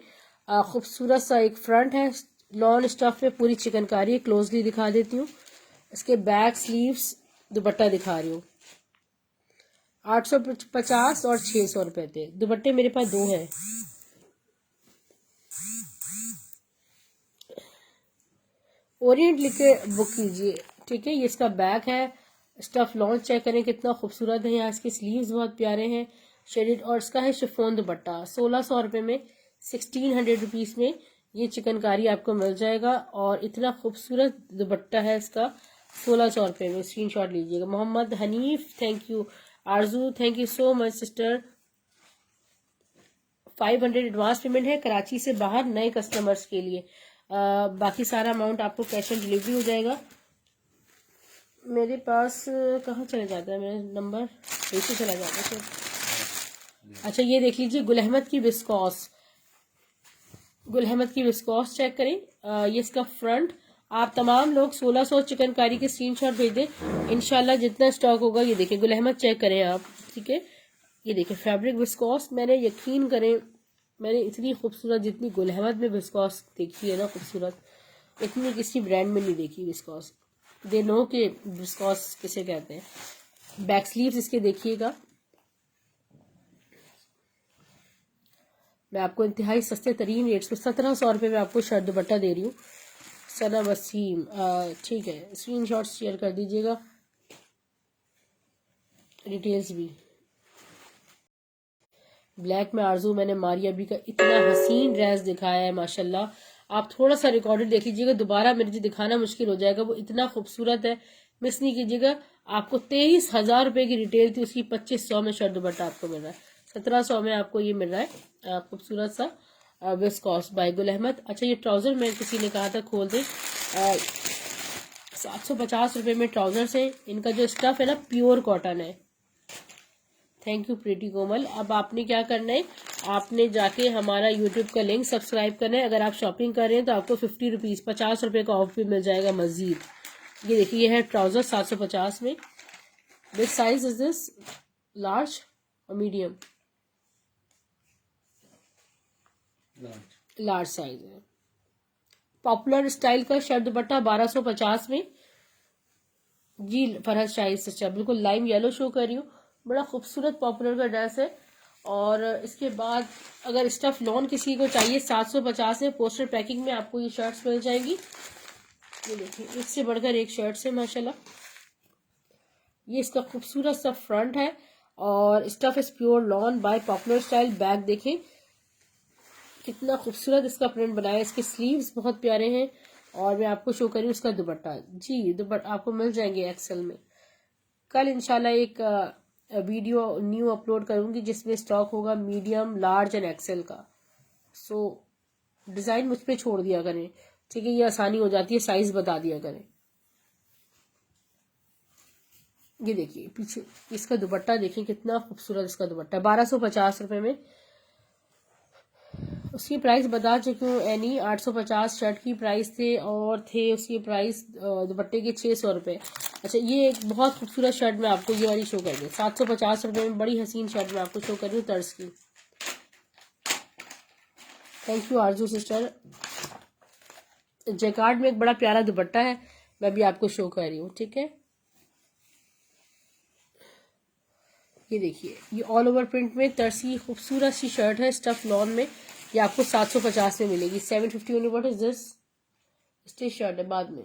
खूबसूरत सा एक फ्रंट है, लॉन स्टफ में पूरी चिकनकारी है। क्लोजली दिखा देती हूँ, इसके बैक स्लीव्स दुपट्टा दिखा रही हूँ। 850 और 600 रुपये थे। दुपट्टे मेरे पास 2 हैं। ओरिएंट लिख के बुक कीजिए, ठीक है। ये इसका बैक है, स्टफ लॉन्च चेक करें कितना खूबसूरत है। यहाँ इसके स्लीव्स बहुत प्यारे हैं शेडेड, और इसका है शिफॉन दुपट्टा। 1600 रुपये में 1600 रुपीज़ में ये चिकनकारी आपको मिल जाएगा, और इतना खूबसूरत दुपट्टा है इसका 1600 रुपये में। स्क्रीनशॉट लीजिएगा। Mohammad Hanif thank you. Arzoo thank you so much sister. 500 advance payment है कराची से बाहर नए कस्टमर्स के लिए। बाकी सारा अमाउंट आपको कैश ऑन डिलीवरी हो जाएगा। मेरे पास कहाँ चले जाता है मेरा नंबर, कैसे चला जाता है। अच्छा ये देख लीजिए गुल अहमद की विस्कॉस, गुल अहमद की विस्कॉस चेक करें। ये इसका फ्रंट। आप तमाम लोग 1600 चिकनकारी के स्क्रीनशॉट भेज दें, इंशाल्लाह जितना स्टॉक होगा। ये देखिए गुल अहमद चेक करें आप, ठीक है। ये देखिए फैब्रिक विस्कॉस, मैंने यकीन करें मैंने इतनी खूबसूरत जितनी गुल अहमद में विस्कॉस देखी है ना खूबसूरत, इतनी किसी ब्रांड में नहीं देखी विस्कॉस। दे नो के विस्कॉस किसे कहते हैं। बैक स्लीव्स इसके देखिएगा। मैं आपको इंतहाई सस्ते तरीन रेट्स पे 1700 रुपये में आपको शर्ट दुपट्टा दे रही हूँ। सना वसीम ठीक है, स्क्रीनशॉट शेयर कर दीजिएगा, डिटेल्स भी। ब्लैक में आरजू मैंने मारिया बी का इतना हसीन ड्रेस दिखाया है माशाल्लाह। आप थोड़ा सा रिकॉर्डेड देख लीजिएगा, दोबारा मेरे जो दिखाना मुश्किल हो जाएगा, वो इतना खूबसूरत है, मिस नहीं कीजिएगा। आपको 23,000 रुपये की रिटेल थी, उसकी 2500 में शर्ट दुपट्टा आपको मिल रहा है। 1700 में आपको ये मिल रहा है खूबसूरत सा विस्कॉस बाय गुल अहमद। अच्छा ये ट्राउजर मैं किसी ने कहा था खोल दे, 750 रुपये में ट्राउजर्स है। इनका जो स्टफ है ना प्योर कॉटन है। थैंक यू प्रीति कोमल। अब आपने क्या करना है, आपने जाके हमारा यूट्यूब का लिंक सब्सक्राइब करना है। अगर आप शॉपिंग कर रहे हैं तो आपको 50 रुपीज़ 50 रुपये का ऑफ भी मिल जाएगा मजीद। ये देखिए ये है ट्राउजर 750 में। This size is this large और मीडियम? लार्ज साइज है। पॉपुलर स्टाइल का शर्ट दुपट्टा 1250 में जी। फरहत शाही सिस्टर बिल्कुल लाइम येलो शो कर रही हूँ, बड़ा खूबसूरत पॉपुलर का ड्रेस है। और इसके बाद अगर स्टफ लॉन किसी को चाहिए 750 में पोस्टर पैकिंग में आपको ये शर्ट्स मिल जाएंगी। ये देखिए इससे बढ़कर एक शर्ट्स है माशाल्लाह। ये इसका खूबसूरत सा फ्रंट है और stuff is pure lawn by popular style. Back देखें कितना खूबसूरत इसका प्रिंट बनाया है। इसके स्लीव्स बहुत प्यारे हैं और मैं आपको शो करी उसका दुपट्टा जी। दुपट्टा आपको मिल जाएंगे एक्सेल में। कल इंशाल्लाह एक वीडियो न्यू अपलोड करूंगी जिसमें स्टॉक होगा मीडियम लार्ज एंड एक्सेल का। सो डिजाइन मुझ पे छोड़ दिया करें, ठीक है। ये आसानी हो जाती है, साइज बता दिया करें। ये देखिए पीछे इसका दुपट्टा देखिए कितना खूबसूरत इसका दुपट्टा 1250 रुपये में। उसकी प्राइस बता चुकी हूँ एनी। 850 शर्ट की प्राइस थे और थे उसकी प्राइस दुपट्टे के 600 रुपये। अच्छा ये एक बहुत खूबसूरत शर्ट मैं आपको ये वाली शो कर रही हूँ 750 रुपये में। बड़ी हसीन शर्ट मैं आपको शो कर रही हूँ तर्ज की। Thank you Aarzoo sister. Jaccard में एक बड़ा प्यारा दुपट्टा है, मैं भी आपको शो कर रही हूँ, ठीक है। ये देखिए ये ऑल ओवर प्रिंट में तरसी खूबसूरत सी शर्ट है स्टफ लॉन में। ये आपको 750 में मिलेगी। 750 only. What is this? Stitch shirt है बाद में।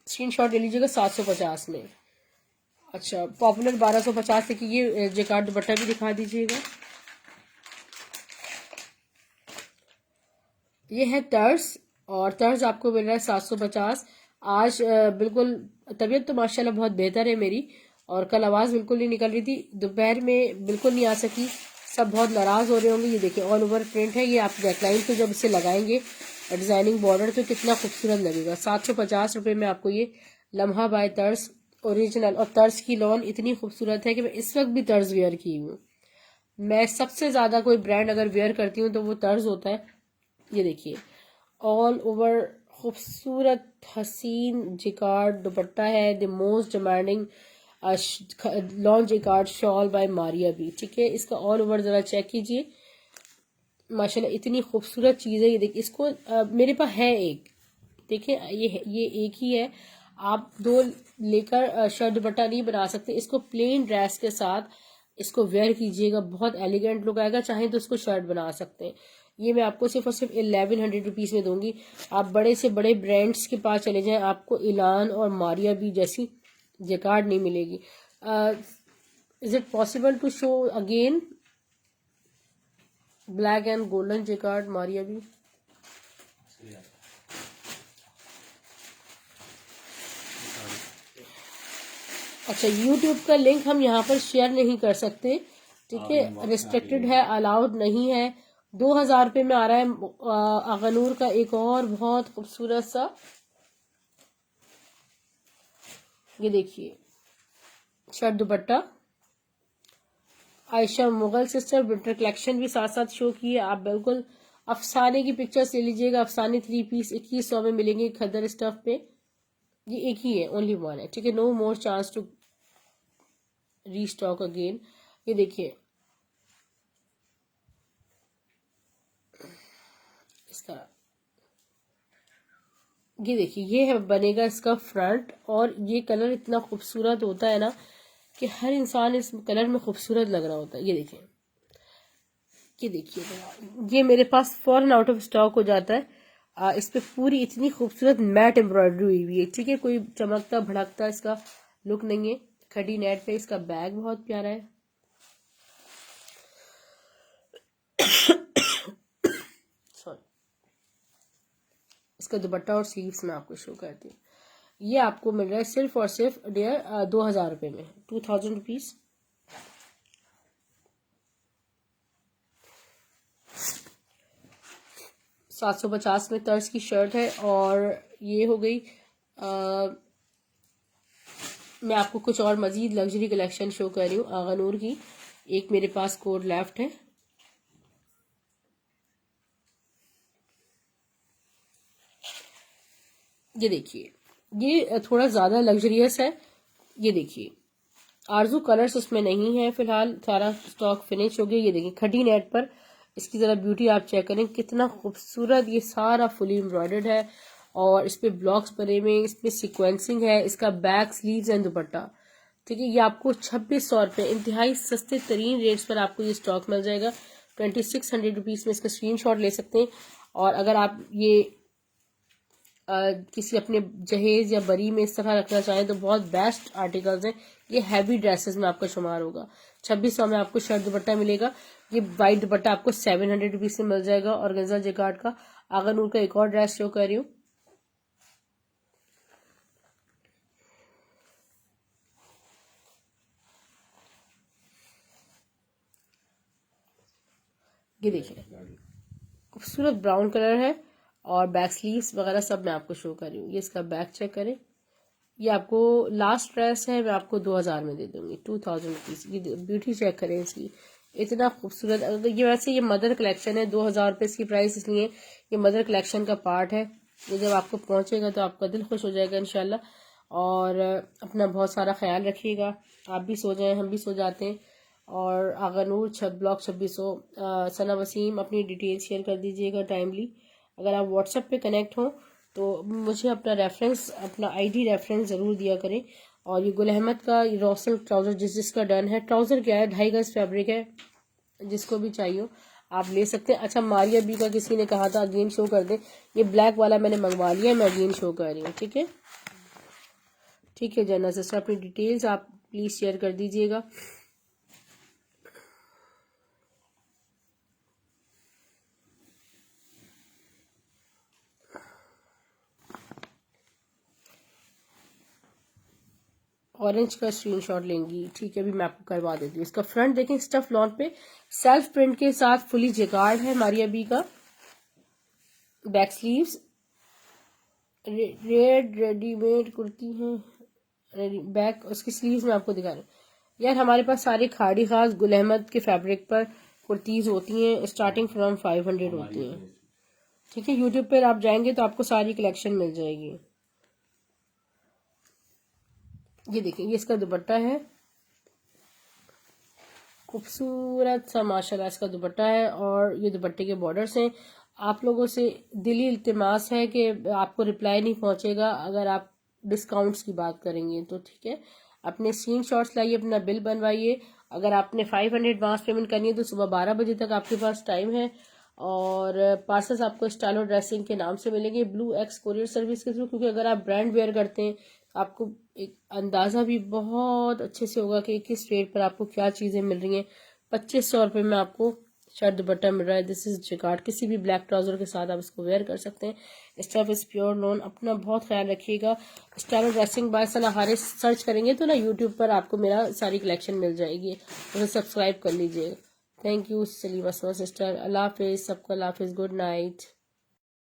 स्क्रीनशॉट ले लीजिएगा 750 में। अच्छा पॉपुलर 1250 से कि ये जैकार्ड दुपट्टा भी दिखा दीजिएगा। ये है तर्ज और तर्ज आपको मिल रहा है 750। आज बिल्कुल तबीयत तो माशाल्लाह बहुत बेहतर है मेरी, और कल आवाज़ बिल्कुल नहीं निकल रही थी, दोपहर में बिल्कुल नहीं आ सकी। सब बहुत नाराज़ हो रहे होंगे। ये देखिए ऑल ओवर प्रिंट है। ये आप नेकलाइन पे जब इसे लगाएंगे डिजाइनिंग बॉर्डर तो कितना खूबसूरत लगेगा। 750 रुपये में आपको ये लम्हा बाय तर्ज ओरिजिनल। और तर्ज की लॉन इतनी खूबसूरत है कि मैं इस वक्त भी तर्ज वेयर की हूँ। मैं सबसे ज्यादा कोई ब्रांड अगर वेयर करती हूँ तो वो तर्ज होता है। ये देखिए ऑल ओवर खूबसूरत हसीन जिकार्ड दुपट्टा है। The most demanding lawn jacquard shawl by Maria B. ठीक है, इसका ऑल ओवर जरा चेक कीजिए, माशाल्लाह इतनी खूबसूरत चीज़ है। ये देखिए इसको मेरे पास है एक, देखिए ये एक ही है। आप दो लेकर शर्ट दुपट्टा नहीं बना सकते। इसको प्लेन ड्रेस के साथ इसको वेयर कीजिएगा, बहुत एलिगेंट लुक आएगा। चाहें तो इसको शर्ट बना सकते हैं। ये मैं आपको सिर्फ और सिर्फ 1100 रुपीज़ में दूंगी। आप बड़े से बड़े ब्रांड्स के पास चले जाएं, आपको इलान और मारिया बी जैसी जैकार्ड नहीं मिलेगी। Is it possible to show again black and golden jacquard Maria B? अच्छा, YouTube का लिंक हम यहाँ पर शेयर नहीं कर सकते, ठीक है, रिस्ट्रिक्टेड है, अलाउड नहीं है। 2000 रुपये में आ रहा है अगनूर का एक और बहुत खूबसूरत सा, ये देखिए शर्ट दुपट्टा। Ayesha Mughal sister winter collection भी साथ साथ शो की है। आप बिल्कुल अफसाने की पिक्चर्स ले लीजिएगा। अफसाने 3 पीस 2100 में मिलेंगे खद्दर स्टफ पे। ये एक ही है, ओनली वन है, ठीक है, no more chance to restock again. ये देखिए इसका, ये देखिए ये है बनेगा इसका फ्रंट। और ये कलर इतना खूबसूरत होता है ना कि हर इंसान इस कलर में खूबसूरत लग रहा होता है। ये देखिए, ये देखिए ये मेरे पास फौरन आउट ऑफ स्टॉक हो जाता है। इस पे पूरी इतनी खूबसूरत मैट एम्ब्रॉयडरी हुई हुई है, ठीक है, कोई चमकता भड़कता इसका लुक नहीं है। खड़ी नेट पे इसका बैग बहुत प्यारा है। सॉरी, इसका दुपट्टा और स्लीव्स मैं आपको शो करती हूँ। ये आपको मिल रहा है सिर्फ और सिर्फ डियर 2000 रुपये में, 2000 रुपीज। $750 में तर्ज की शर्ट है। और ये हो गई मैं आपको कुछ और मजीद लग्जरी कलेक्शन शो कर रही हूँ आगा नूर की। एक मेरे पास कोड लेफ्ट है, ये देखिए, ये थोड़ा ज़्यादा लग्जरियस है। ये देखिए आरजू कलर्स उसमें नहीं है फिलहाल, सारा स्टॉक फिनिश हो गया। ये देखिए खड़ी नेट पर इसकी ज़रा ब्यूटी आप चेक करें, कितना खूबसूरत। ये सारा फुली एम्ब्रॉयडर्ड है और इस पे ब्लॉक्स बने हुए, इस पे सीक्वेंसिंग है। इसका बैक स्लीव्स एंड दुपट्टा, ठीक है। ये आपको 2600 रुपये इंतहाई सस्ते तरीन रेट्स पर आपको ये स्टॉक मिल जाएगा। 2600 रुपीज़ में इसका स्क्रीनशॉट ले सकते हैं। और अगर आप ये किसी अपने जहेज या बरी में इस तरह रखना चाहें तो बहुत बेस्ट आर्टिकल्स हैं। ये हैवी ड्रेसेस में आपका शुमार होगा। 2600 में आपको शर्ट दुपट्टा मिलेगा। ये वाइट दुपट्टा आपको 700 रुपीज़ में मिल जाएगा। और गंजा जैकार्ड का आगा नूर का एक और ड्रेस शो कर रही हूँ। ये देखिए खूबसूरत ब्राउन कलर है और बैक स्लीव्स वगैरह सब मैं आपको शो कर रही हूँ। ये इसका बैक चेक करें। ये आपको लास्ट ड्रेस है, मैं आपको 2000 में दे दूंगी, 2000 रुपीज़। ये ब्यूटी चेक करें इसकी, इतना खूबसूरत। अगर ये वैसे ये मदर कलेक्शन है, 2000 रुपये इसकी प्राइस, इसलिए ये मदर कलेक्शन का पार्ट है। ये जब आपको पहुंचेगा तो आपका दिल खुश हो जाएगा इंशाल्लाह। और अपना बहुत सारा ख्याल रखिएगा। आप भी सो जाएं, हम भी सो जाते हैं। और आगा नूर ब्लॉक 2600 सना वसीम, अपनी डिटेल शेयर कर दीजिएगा टाइमली। अगर आप व्हाट्सएप पे कनेक्ट हों तो मुझे अपना रेफरेंस, अपना आईडी रेफरेंस ज़रूर दिया करें। और ये गुल अहमद का रॉसल ट्राउज़र जिसका डन है, ट्राउज़र क्या है, 2.5 गज फैब्रिक है, जिसको भी चाहिए आप ले सकते हैं। अच्छा, मारिया बी का किसी ने कहा था अगेन शो कर दे, ये ब्लैक वाला मैंने मंगवा लिया, मैं अगेन शो कर रही हूँ, ठीक है। ठीक है जन्नत सिस्टर, अपनी डिटेल्स आप प्लीज़ शेयर कर दीजिएगा। ऑरेंज का स्क्रीनशॉट लेंगी, ठीक है, अभी मैं आपको करवा देती हूँ। इसका फ्रंट देखें, स्टफ लॉन पे सेल्फ प्रिंट के साथ फुली जैकार्ड है मारिया बी का। Back sleeves red readymade kurti है, बैक उसकी स्लीव्स में आपको दिखा रही हूँ यार। हमारे पास सारे खाड़ी खास गुल अहमद के फैब्रिक पर कुर्तीज होती हैं, स्टार्टिंग फ्रॉम 500 होती हैं। ठीक है, यूट्यूब पर आप जाएंगे तो आपको सारी कलेक्शन मिल जाएगी। ये देखिए, ये इसका दुपट्टा है, खूबसूरत सा माशाल्लाह इसका दुपट्टा है और ये दुपट्टे के बॉर्डर्स हैं। आप लोगों से दिली इल्तिमास है कि आपको रिप्लाई नहीं पहुंचेगा अगर आप डिस्काउंट्स की बात करेंगे तो। ठीक है, अपने स्क्रीन शॉट्स लाइए, अपना बिल बनवाइए। अगर आपने 500 एडवांस पेमेंट करनी है तो सुबह 12 बजे तक आपके पास टाइम है। और पार्सल्स आपको स्टाइलो ड्रेसिंग के नाम से मिलेंगे ब्लू एक्स कोरियर सर्विस के थ्रू, क्योंकि अगर आप ब्रांड वेयर करते हैं तो आपको एक अंदाज़ा भी बहुत अच्छे से होगा कि किस रेट पर आपको क्या चीज़ें मिल रही हैं। 2500 रुपये में आपको शर्ट दुपट्टा मिल रहा है। दिस इज जिकार्ड, किसी भी ब्लैक ट्राउजर के साथ आप इसको वेयर कर सकते हैं। Stuff is pure lawn. अपना बहुत ख्याल रखिएगा। Stylo dressing by Sana Haris search करेंगे तो ना यूट्यूब पर आपको मेरा सारी कलेक्शन मिल जाएगी, उसे सब्सक्राइब कर लीजिएगा। Thank you Salima sister. Allah हाफिज़, सबको अल्लाह हाफिज़, गुड नाइट।